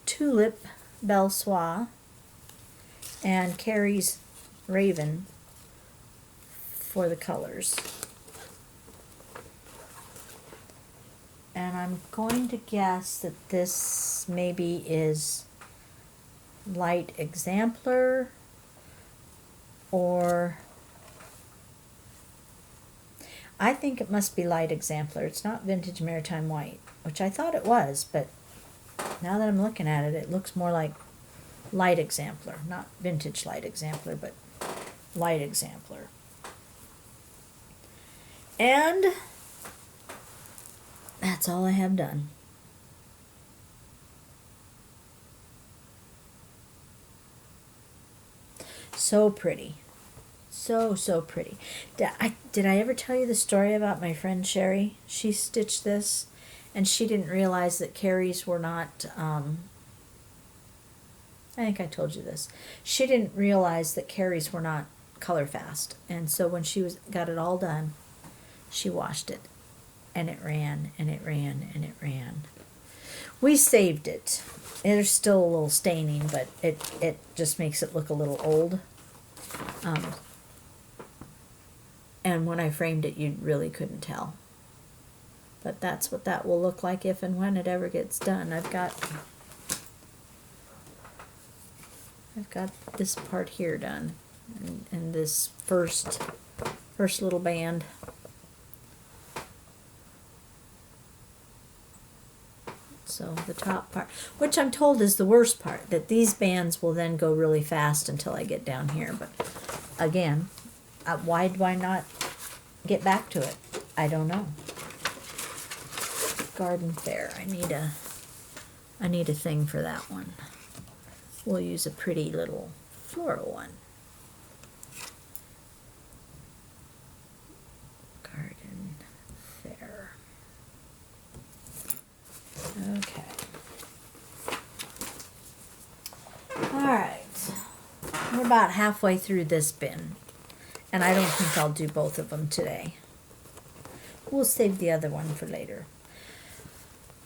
S1: Tulip Belle Soie and Carrie's Raven for the colors. And I'm going to guess that this maybe is light exemplar, or I think it must be light exemplar. It's not vintage maritime white, which I thought it was, but now that I'm looking at it, it looks more like light exemplar, not vintage light exemplar, but light exemplar. And that's all I have done. So pretty. So pretty. Did I ever tell you the story about my friend Sherry? She stitched this and she didn't realize that Carrie's were not, I think I told you this. She didn't realize that Carrie's were not color fast. And so when she got it all done, she washed it. And it ran, and it ran, and it ran. We saved it. There's still a little staining, but it just makes it look a little old. And when I framed it, you really couldn't tell. But that's what that will look like if and when it ever gets done. I've got this part here done, and this first little band. So the top part, which I'm told is the worst part, that these bands will then go really fast until I get down here. But again, why do I not get back to it? I don't know. Garden Fair. I need a thing for that one. We'll use a pretty little floral one. Garden Fair. Okay. All right. We're about halfway through this bin, and I don't think I'll do both of them today. We'll save the other one for later.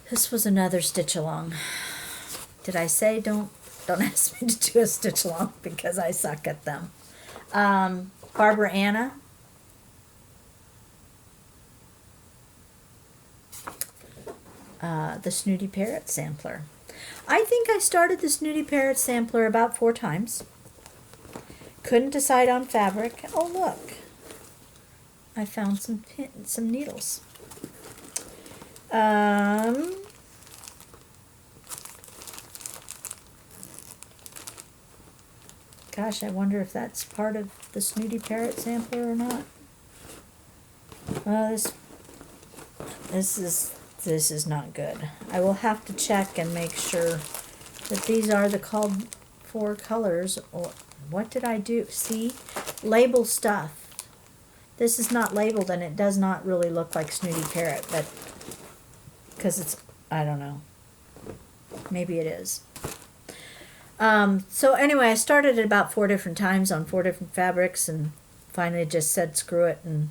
S1: This was another stitch along. Did I say don't ask me to do a stitch along because I suck at them. Barbara Anna. The Snooty Parrot sampler. I think I started the Snooty Parrot sampler about 4 times. Couldn't decide on fabric. Oh look, I found some needles. Gosh, I wonder if that's part of the Snooty Parrot sampler or not. Well, this is not good. I will have to check and make sure that these are the called for colors. Or what did I do? See? Label stuff. This is not labeled and it does not really look like Snooty Parrot, but because it's, I don't know. Maybe it is. So anyway, I started it about 4 different times on 4 different fabrics and finally just said screw it, and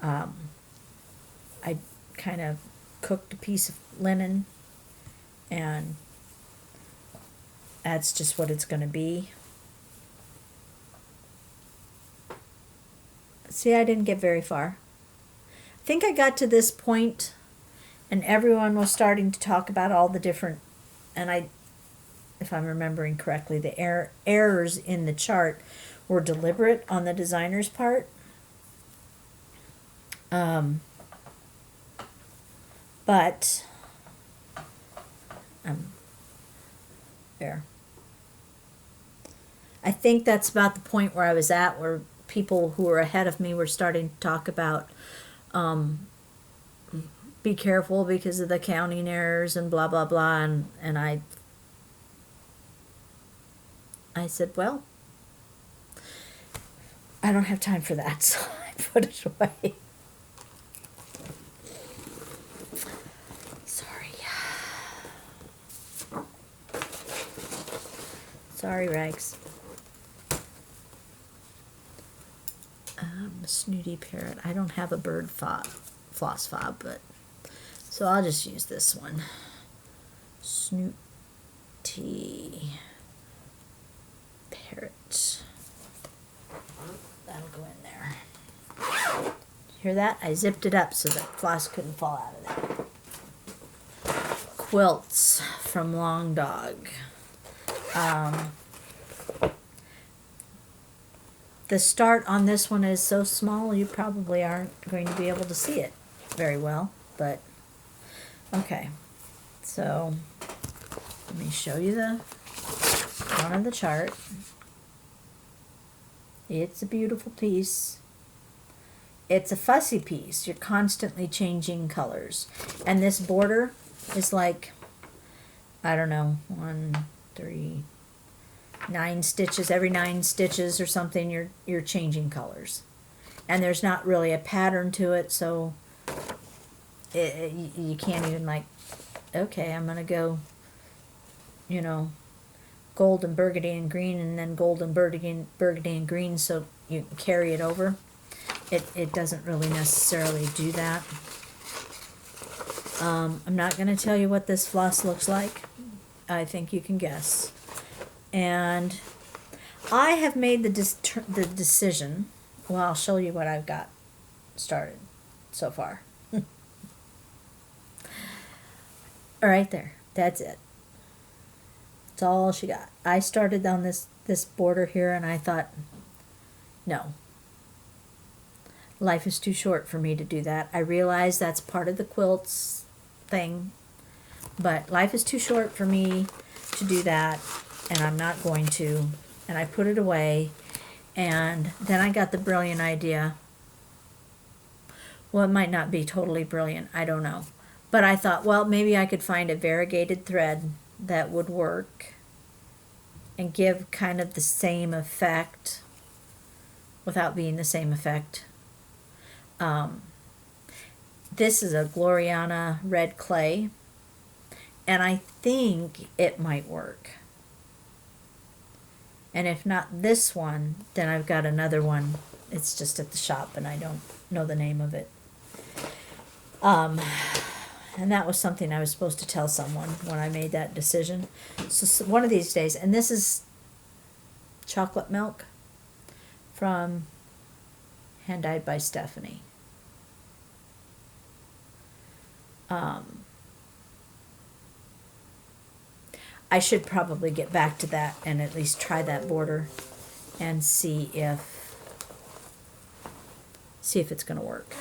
S1: I kind of cooked a piece of linen, and that's just what it's going to be. See, I didn't get very far. I think I got to this point and everyone was starting to talk about all the different, and if I'm remembering correctly, the errors in the chart were deliberate on the designer's part. But there. I think that's about the point where I was at, where people who were ahead of me were starting to talk about be careful because of the counting errors and blah blah blah, and I said, well, I don't have time for that, so I put it away. Sorry, Rags. Snooty Parrot. I don't have a bird floss fob, but so I'll just use this one. Snooty Parrot. That'll go in there. Hear that? I zipped it up so that floss couldn't fall out of there. Quilts from Long Dog. The start on this one is so small you probably aren't going to be able to see it very well, but okay. So let me show you the front of the chart. It's a beautiful piece. It's a fussy piece. You're constantly changing colors. And this border is like, I don't know, 1, 3, 9 stitches. Every 9 stitches or something, you're changing colors. And there's not really a pattern to it, so you can't even like, okay, I'm going to go, you know, gold and burgundy and green, and then gold and burgundy and green, so you can carry it over. It doesn't really necessarily do that. I'm not going to tell you what this floss looks like. I think you can guess. And I have made the decision. Well, I'll show you what I've got started so far. All right there. That's it. That's all she got. I started on this border here, and I thought, no. Life is too short for me to do that. I realize that's part of the quilts thing, but life is too short for me to do that, and I'm not going to. And I put it away, and then I got the brilliant idea. Well, it might not be totally brilliant. I don't know. But I thought, well, maybe I could find a variegated thread that would work and give kind of the same effect without being the same effect. This is a Gloriana red clay, and I think it might work. And if not this one, then I've got another one. It's just at the shop, and I don't know the name of it. And that was something I was supposed to tell someone when I made that decision. So one of these days, and this is chocolate milk from Hand Dyed by Stephanie. I should probably get back to that and at least try that border and see if it's going to work.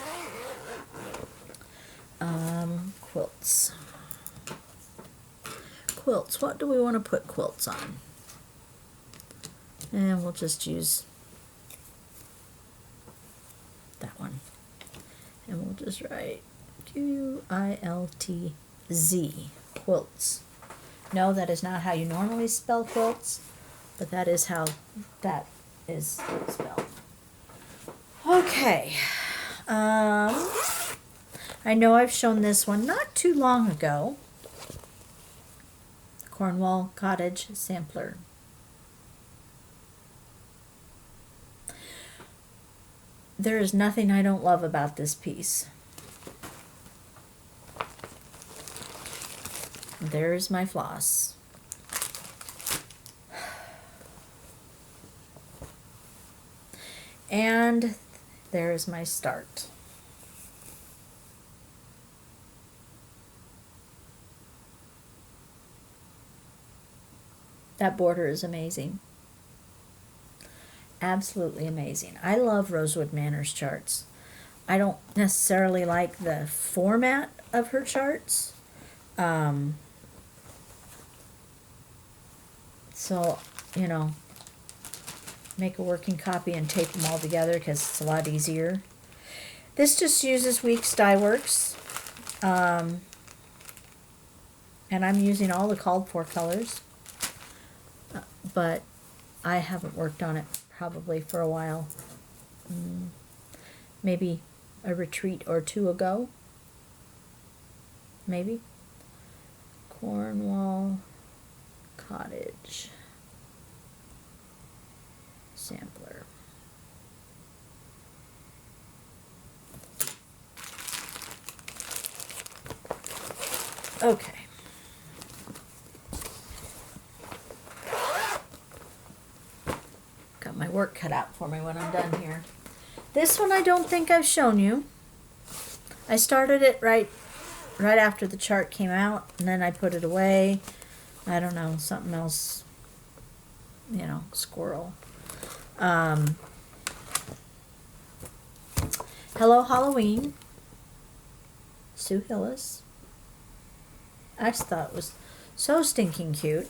S1: Quilts. Quilts. What do we want to put quilts on? And we'll just use that one. And we'll just write Quiltz, quilts. No, that is not how you normally spell quilts, but that is how that is spelled. Okay. I know I've shown this one not too long ago. Cornwall Cottage Sampler. There is nothing I don't love about this piece. There's my floss. And there's my start. That border is amazing. Absolutely amazing. I love Rosewood Manor's charts. I don't necessarily like the format of her charts. So, you know, make a working copy and tape them all together because it's a lot easier. This just uses Weeks Die Works. And I'm using all the called for colors. But I haven't worked on it probably for a while. Maybe a retreat or two ago. Maybe. Cornwall Cottage Sampler. Okay. Got my work cut out for me when I'm done here. This one I don't think I've shown you. I started it right after the chart came out, and then I put it away. I don't know, something else, you know, squirrel. Hello Halloween, Sue Hillis. I just thought it was so stinking cute.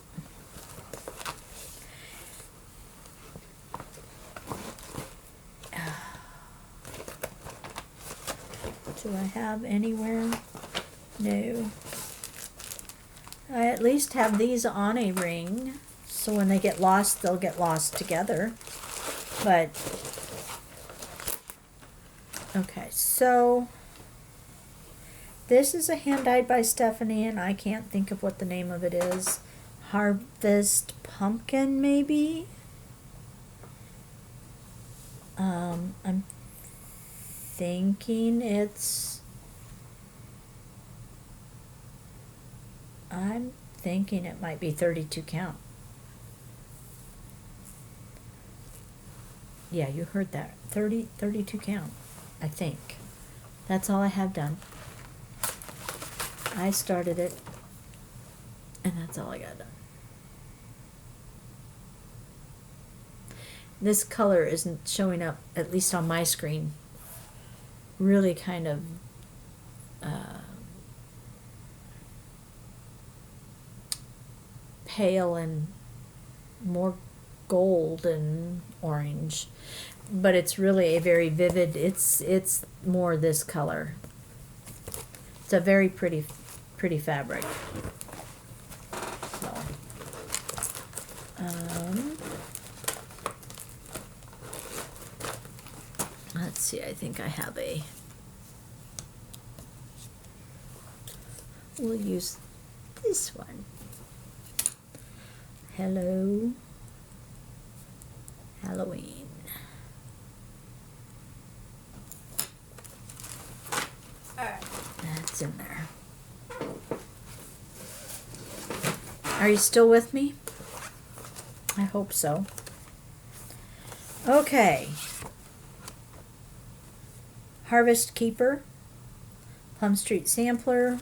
S1: Do I have anywhere? No. I at least have these on a ring, so when they get lost, they'll get lost together. But, okay, so this is a hand dyed by Stephanie, and I can't think of what the name of it is. Harvest Pumpkin, maybe? I'm thinking it might be 32 count. Yeah, you heard that. 32 count, I think. That's all I have done. I started it, and that's all I got done. This color isn't showing up, at least on my screen, really kind of pale and more gold and orange, but it's really a very vivid, it's more this color. It's a very pretty fabric. So, let's see, I think I have we'll use this one. Hello Halloween. Alright, that's in there. Are you still with me? I hope so. Okay. Harvest Keeper, Plum Street Sampler.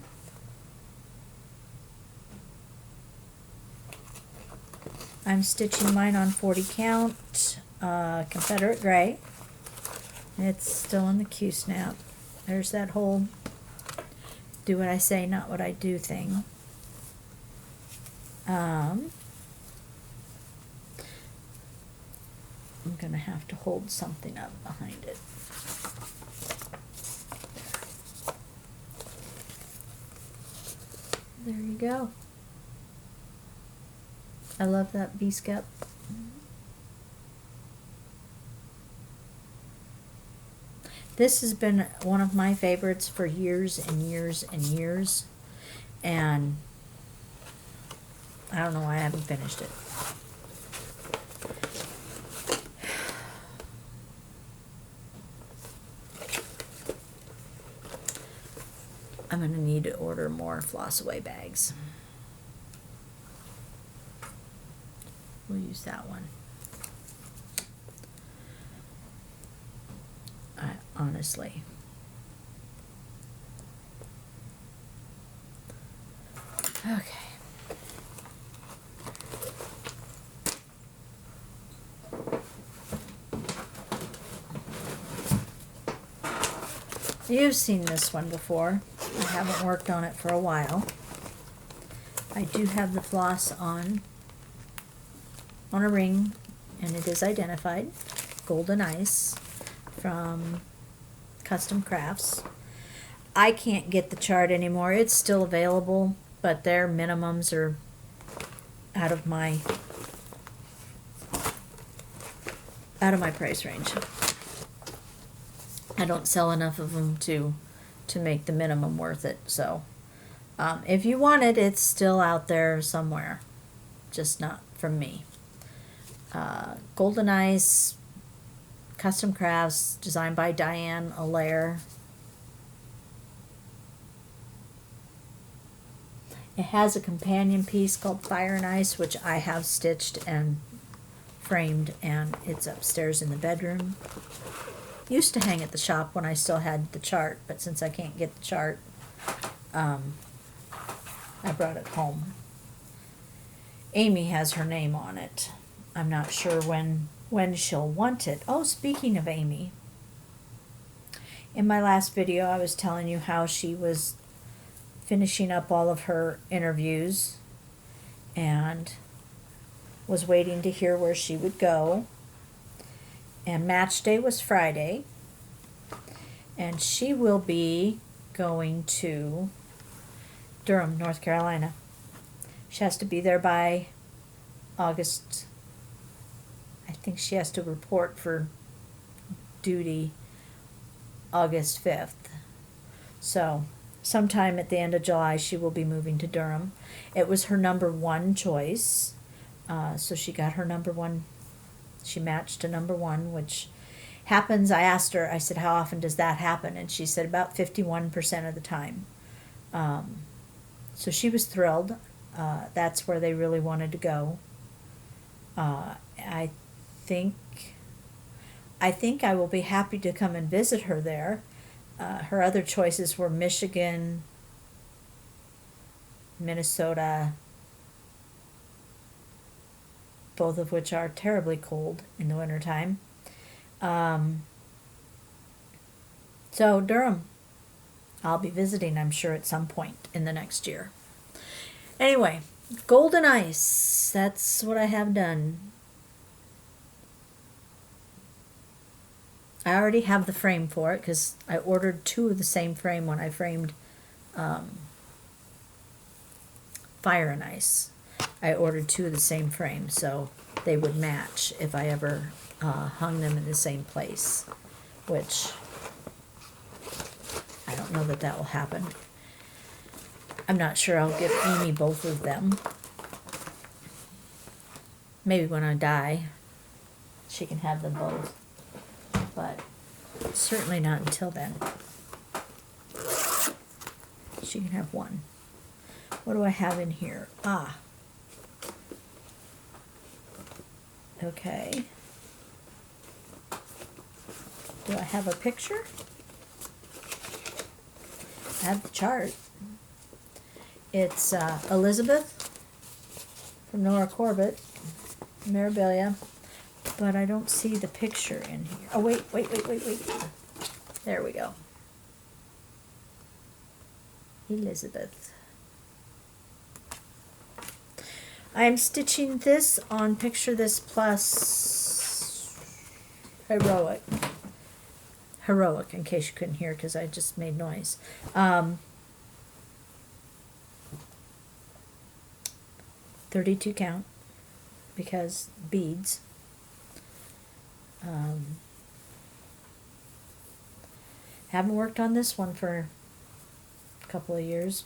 S1: I'm stitching mine on 40 count, Confederate Gray. It's still in the Q-snap. There's that whole do what I say, not what I do thing. I'm going to have to hold something up behind it. There you go. I love that V-skep. This has been one of my favorites for years and years and years, and I don't know why I haven't finished it. I'm going to need to order more Floss Away bags. We'll use that one. Honestly. Okay. You've seen this one before. I haven't worked on it for a while. I do have the floss on a ring, and it is identified. Golden Ice from Custom Crafts. I can't get the chart anymore. It's still available, but their minimums are out of my price range. I don't sell enough of them to make the minimum worth it. So if you want it, it's still out there somewhere, just not from me. Golden Ice, Custom Crafts, designed by Diane Allaire. It has a companion piece called Fire and Ice, which I have stitched and framed, and it's upstairs in the bedroom. Used to hang at the shop when I still had the chart, but since I can't get the chart, I brought it home. Amy has her name on it. I'm not sure when she'll want it. Oh, speaking of Amy, in my last video I was telling you how she was finishing up all of her interviews and was waiting to hear where she would go. And match day was Friday, and she will be going to Durham, North Carolina. She has to be there by August. I think she has to report for duty August 5th. So sometime at the end of July she will be moving to Durham. It was her number one choice, so she got her number one. She matched to number one, which happens. I asked her, I said, how often does that happen? And she said about 51% of the time. So she was thrilled. That's where they really wanted to go. I think I will be happy to come and visit her there. Her other choices were Michigan, Minnesota, both of which are terribly cold in the wintertime. So Durham, I'll be visiting, I'm sure, at some point in the next year. Anyway, Golden Ice, that's what I have done. I already have the frame for it because I ordered 2 of the same frame when I framed Fire and Ice. I ordered 2 of the same frame so they would match if I ever hung them in the same place, which I don't know that will happen. I'm not sure I'll give Amy both of them. Maybe when I die she can have them both, but certainly not until then. She can have one. What do I have in here? Okay. Do I have a picture? I have the chart. It's Elizabeth from Nora Corbett, Mirabilia, but I don't see the picture in here. Oh, wait. There we go. Elizabeth. I'm stitching this on Picture This Plus heroic. Heroic, in case you couldn't hear, because I just made noise. 32 count, because beads. Haven't worked on this one for a couple of years.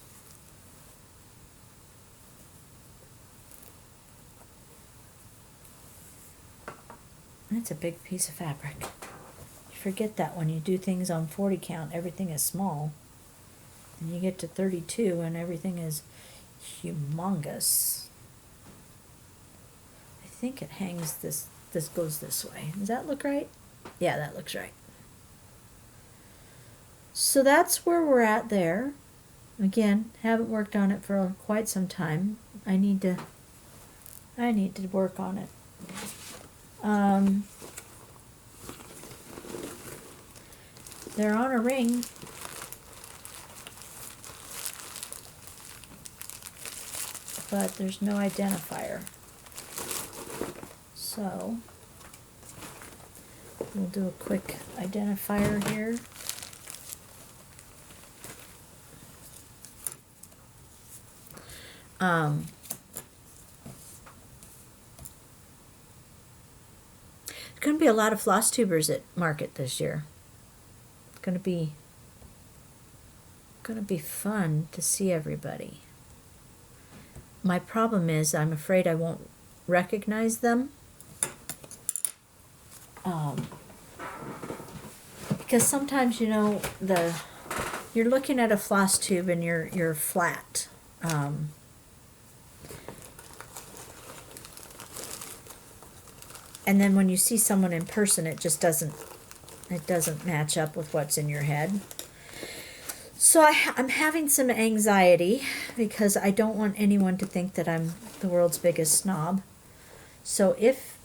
S1: It's a big piece of fabric. You forget that when you do things on 40 count, everything is small. And you get to 32 and everything is humongous. I think it hangs this goes this way. Does that look right? Yeah, that looks right. So that's where we're at there. Again, haven't worked on it for quite some time. I need to work on it. They're on a ring. But there's no identifier. So we'll do a quick identifier here. There's going to be a lot of floss tubers at market this year. It's going to be fun to see everybody. My problem is I'm afraid I won't recognize them. Because sometimes, you know, you're looking at a floss tube and you're flat. And then when you see someone in person, it just doesn't match up with what's in your head. So I'm having some anxiety because I don't want anyone to think that I'm the world's biggest snob. So if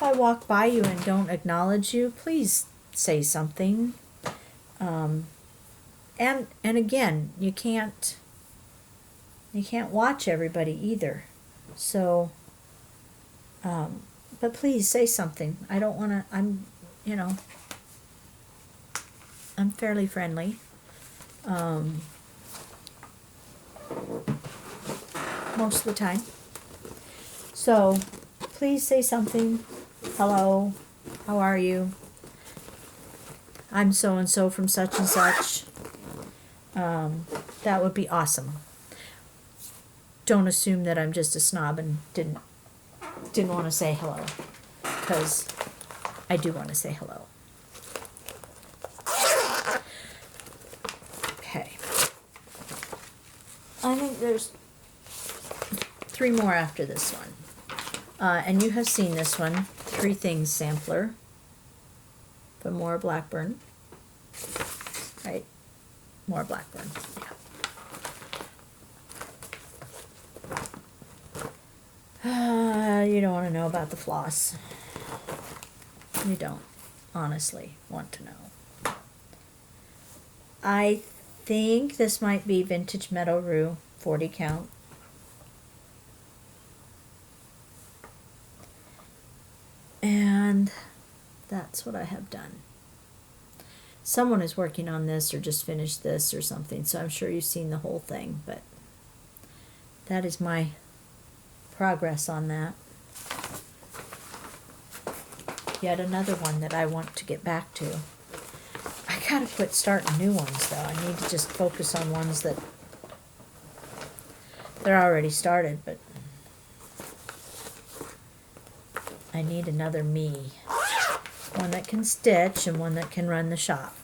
S1: I walk by you and don't acknowledge you, please say something. And again, you can't watch everybody either. So, but please say something. I don't want to. I'm fairly friendly. Most of the time. So, please say something. Hello, how are you? I'm so-and-so from such and such. That would be awesome. Don't assume that I'm just a snob and didn't want to say hello, because I do want to say hello. Okay. I think there's 3 more after this one. And you have seen this one, 3 Things sampler from More Blackburn. Right? More Blackburn, yeah. You don't want to know about the floss. You don't honestly want to know. I think this might be Vintage Meadow Rue, 40 count. And that's what I have done. Someone is working on this or just finished this or something, so I'm sure you've seen the whole thing, but that is my progress on that. Yet another one that I want to get back to. I gotta quit starting new ones though. I need to just focus on ones that they're already started, but I need another me. One that can stitch and one that can run the shop.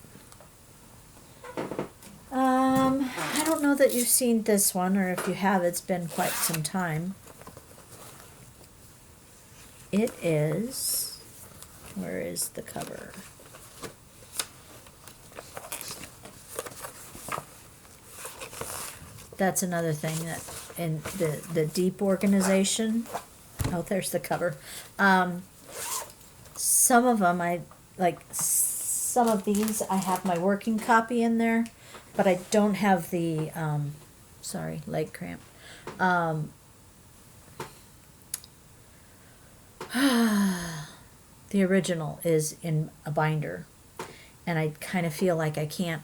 S1: I don't know that you've seen this one, or if you have, it's been quite some time. It is, where is the cover? That's another thing that in the deep organization. Oh, there's the cover. Some of them some of these I have my working copy in there, but I don't have the sorry, leg cramp. The original is in a binder, and I kind of feel like I can't.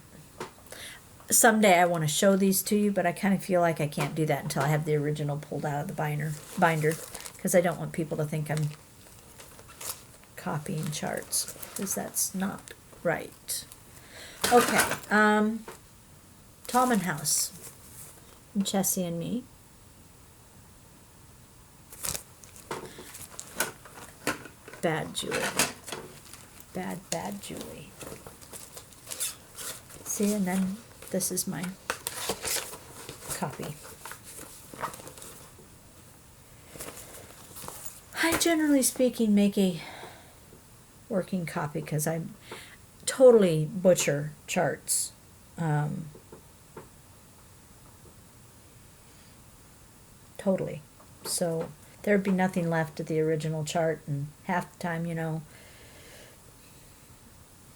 S1: Someday I want to show these to you, but I kind of feel like I can't do that until I have the original pulled out of the binder, because I don't want people to think I'm copying charts, because that's not right. Okay, Tallman House, and Chessie and Me. Bad Julie. Bad Julie. See, and then this is my copy. I generally speaking make a working copy because I totally butcher charts. Totally. So there'd be nothing left of the original chart, and half the time, you know,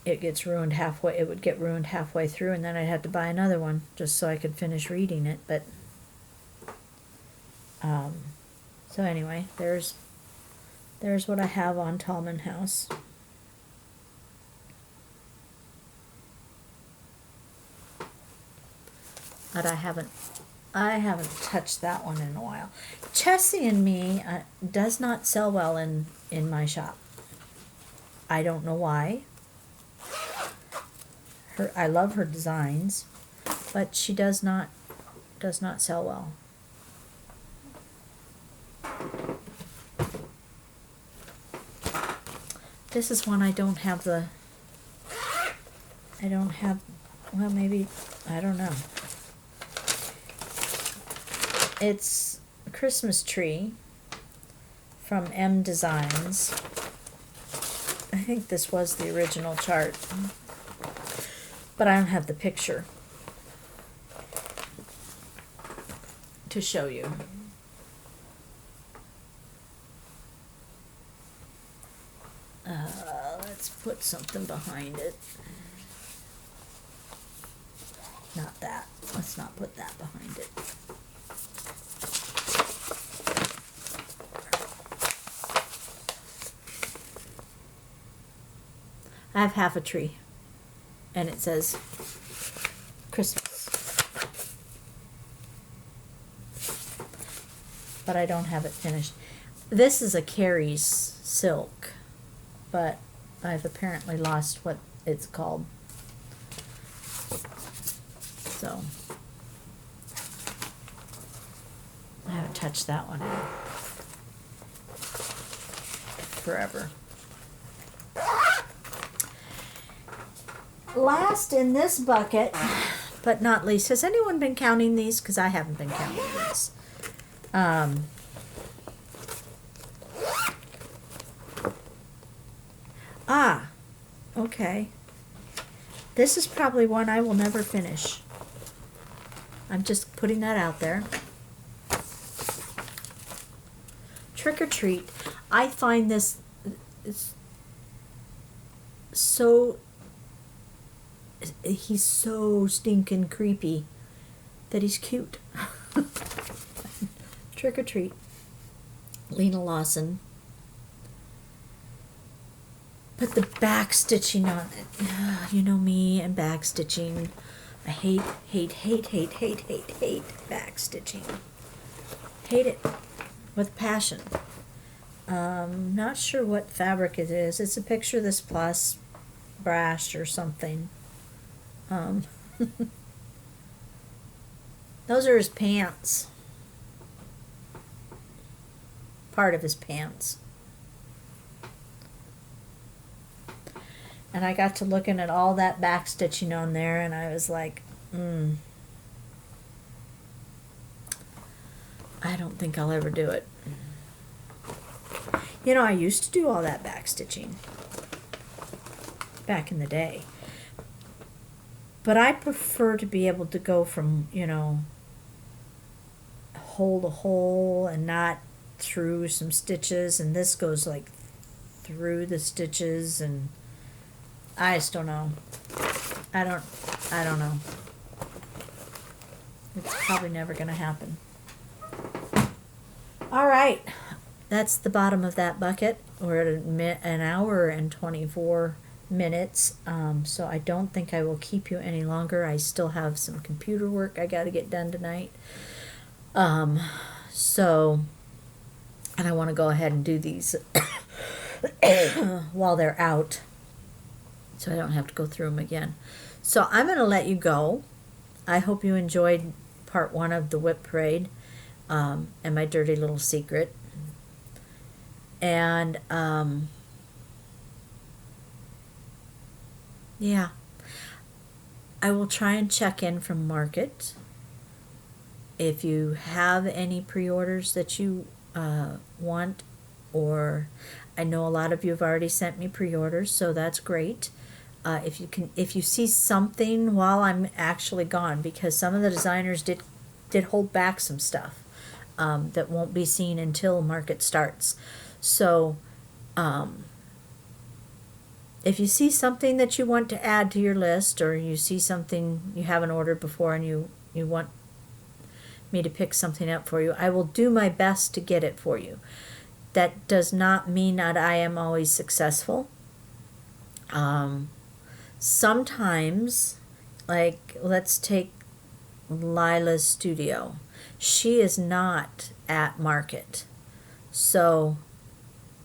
S1: it gets ruined halfway. It would get ruined halfway through, and then I'd have to buy another one just so I could finish reading it. But so anyway, there's what I have on Tallman House. But I haven't touched that one in a while. Chessie and Me does not sell well in my shop. I don't know why. I love her designs, but she does not sell well. This is one I don't have, well, maybe, I don't know. It's a Christmas tree from M Designs. I think this was the original chart, but I don't have the picture to show you. Let's put something behind it. Not that. Let's not put that behind it. I have half a tree, and it says Christmas, but I don't have it finished. This is a Carrie's silk, but I've apparently lost what it's called. So I haven't touched that one in forever. Last in this bucket, but not least, has anyone been counting these? Because I haven't been counting these. Okay. This is probably one I will never finish. I'm just putting that out there. Trick or Treat. I find this so... He's so stinking creepy that he's cute. Trick or Treat. Lena Lawson. But the back stitching on it, you know me and back stitching. I hate back stitching. Hate it with passion. Not sure what fabric it is. It's a picture of this Floss brash or something. Those are his pants. Part of his pants. And I got to looking at all that back stitching on there, and I was like, I don't think I'll ever do it. You know, I used to do all that back stitching back in the day. But I prefer to be able to go from, you know, hole to hole and not through some stitches, and this goes like through the stitches, and I just don't know. I don't know. It's probably never going to happen. All right. That's the bottom of that bucket. we're at an hour and 24 minutes, so I don't think I will keep you any longer. I still have some computer work I got to get done tonight. So, and I want to go ahead and do these while they're out, so I don't have to go through them again. So I'm going to let you go. I hope you enjoyed part 1 of the WIP parade, and my dirty little secret. And yeah, I will try and check in from market. If you have any pre-orders that you want, or I know a lot of you have already sent me pre-orders, so that's great. If you see something while I'm actually gone, because some of the designers did hold back some stuff that won't be seen until market starts. So if you see something that you want to add to your list, or you see something you haven't ordered before and you want me to pick something up for you, I will do my best to get it for you. That does not mean that I am always successful. Sometimes, like, let's take Lila's studio. She is not at market. So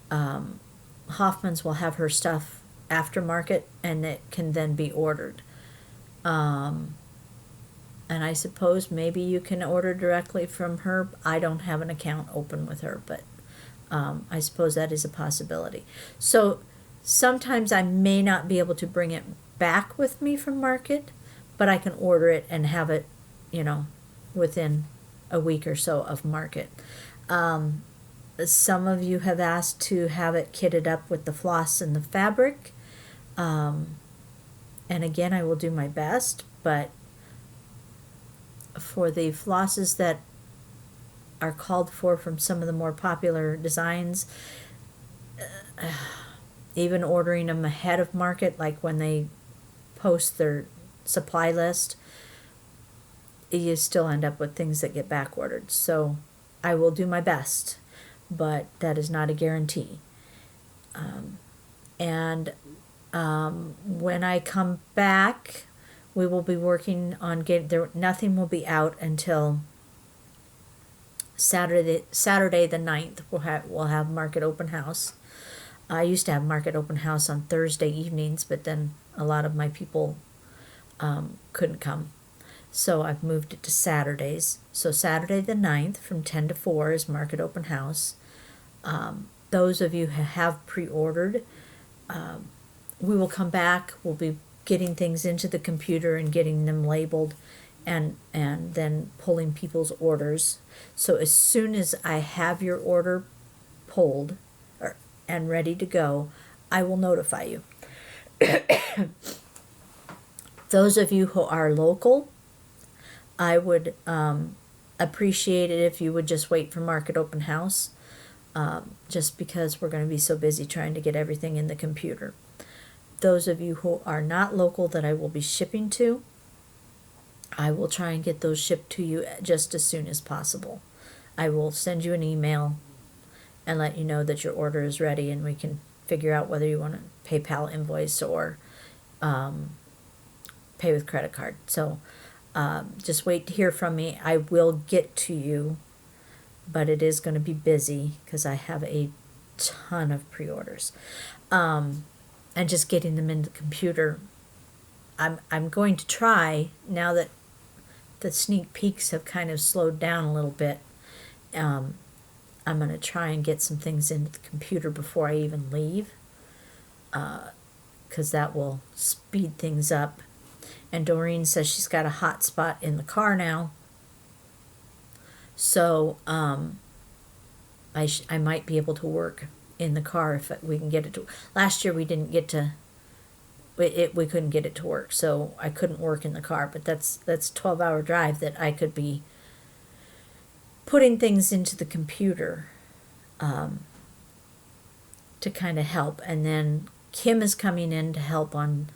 S1: Hoffman's will have her stuff after market, and it can then be ordered. And I suppose maybe you can order directly from her. I don't have an account open with her, but I suppose that is a possibility. So sometimes I may not be able to bring it back with me from market, but I can order it and have it, within a week or so of market. Some of you have asked to have it kitted up with the floss and the fabric. And again, I will do my best, but for the flosses that are called for from some of the more popular designs, even ordering them ahead of market, like when they post their supply list, you still end up with things that get back ordered. So I will do my best, but that is not a guarantee. When I come back, we will be working on nothing will be out until Saturday the 9th. We'll have market open house. I used to have market open house on Thursday evenings, but then a lot of my people couldn't come. So I've moved it to Saturdays. So Saturday the 9th from 10 to 4 is market open house. Those of you who have pre-ordered, we will come back. We'll be getting things into the computer and getting them labeled, and then pulling people's orders. So as soon as I have your order pulled and ready to go, I will notify you. Those of you who are local, I would appreciate it if you would just wait for market open house, just because we're going to be so busy trying to get everything in the computer. Those of you who are not local that I will be shipping to, I will try and get those shipped to you just as soon as possible. I will send you an email and let you know that your order is ready, and we can figure out whether you want to PayPal invoice or pay with credit card. So just wait to hear from me. I will get to you, but it is going to be busy because I have a ton of pre-orders. And just getting them in the computer. I'm going to try, now that the sneak peeks have kind of slowed down a little bit, I'm going to try and get some things into the computer before I even leave, because that will speed things up. And Doreen says she's got a hot spot in the car now, so I might be able to work in the car if we can get it to. Last year we didn't get to. We couldn't get it to work, so I couldn't work in the car. But that's 12-hour drive that I could be putting things into the computer to kind of help. And then Kim is coming in to help on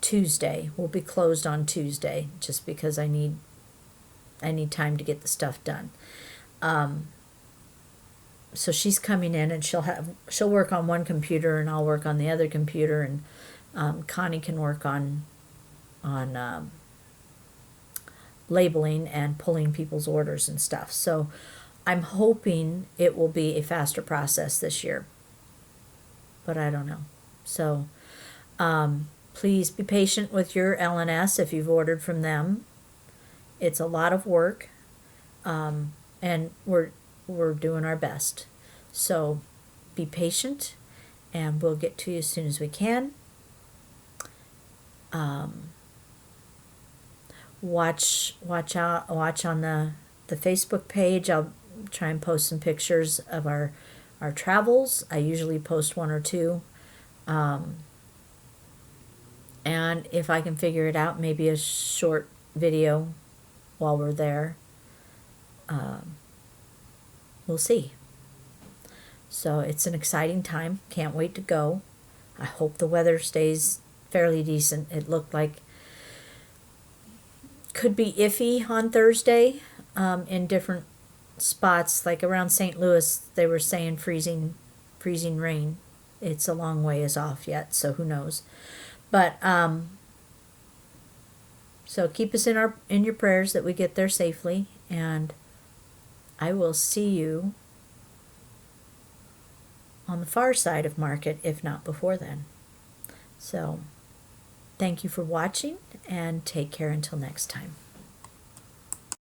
S1: Tuesday. We'll be closed on Tuesday just because I need time to get the stuff done. so she's coming in, and she'll work on one computer, and I'll work on the other computer, and Connie can work on labeling and pulling people's orders and stuff. So I'm hoping it will be a faster process this year, but I don't know. So please be patient with your LNS if you've ordered from them. It's a lot of work, and we're doing our best. So be patient, and we'll get to you as soon as we can. Watch on the Facebook page. I'll try and post some pictures of our travels. I usually post one or two. And if I can figure it out, maybe a short video while we're there. We'll see. So it's an exciting time. Can't wait to go. I hope the weather stays fairly decent. It looked like could be iffy on Thursday in different spots, like around St. Louis. They were saying freezing rain. It's a long ways off yet, so who knows. But so keep us in your prayers that we get there safely, and I will see you on the far side of market, if not before then. So thank you for watching, and take care until next time.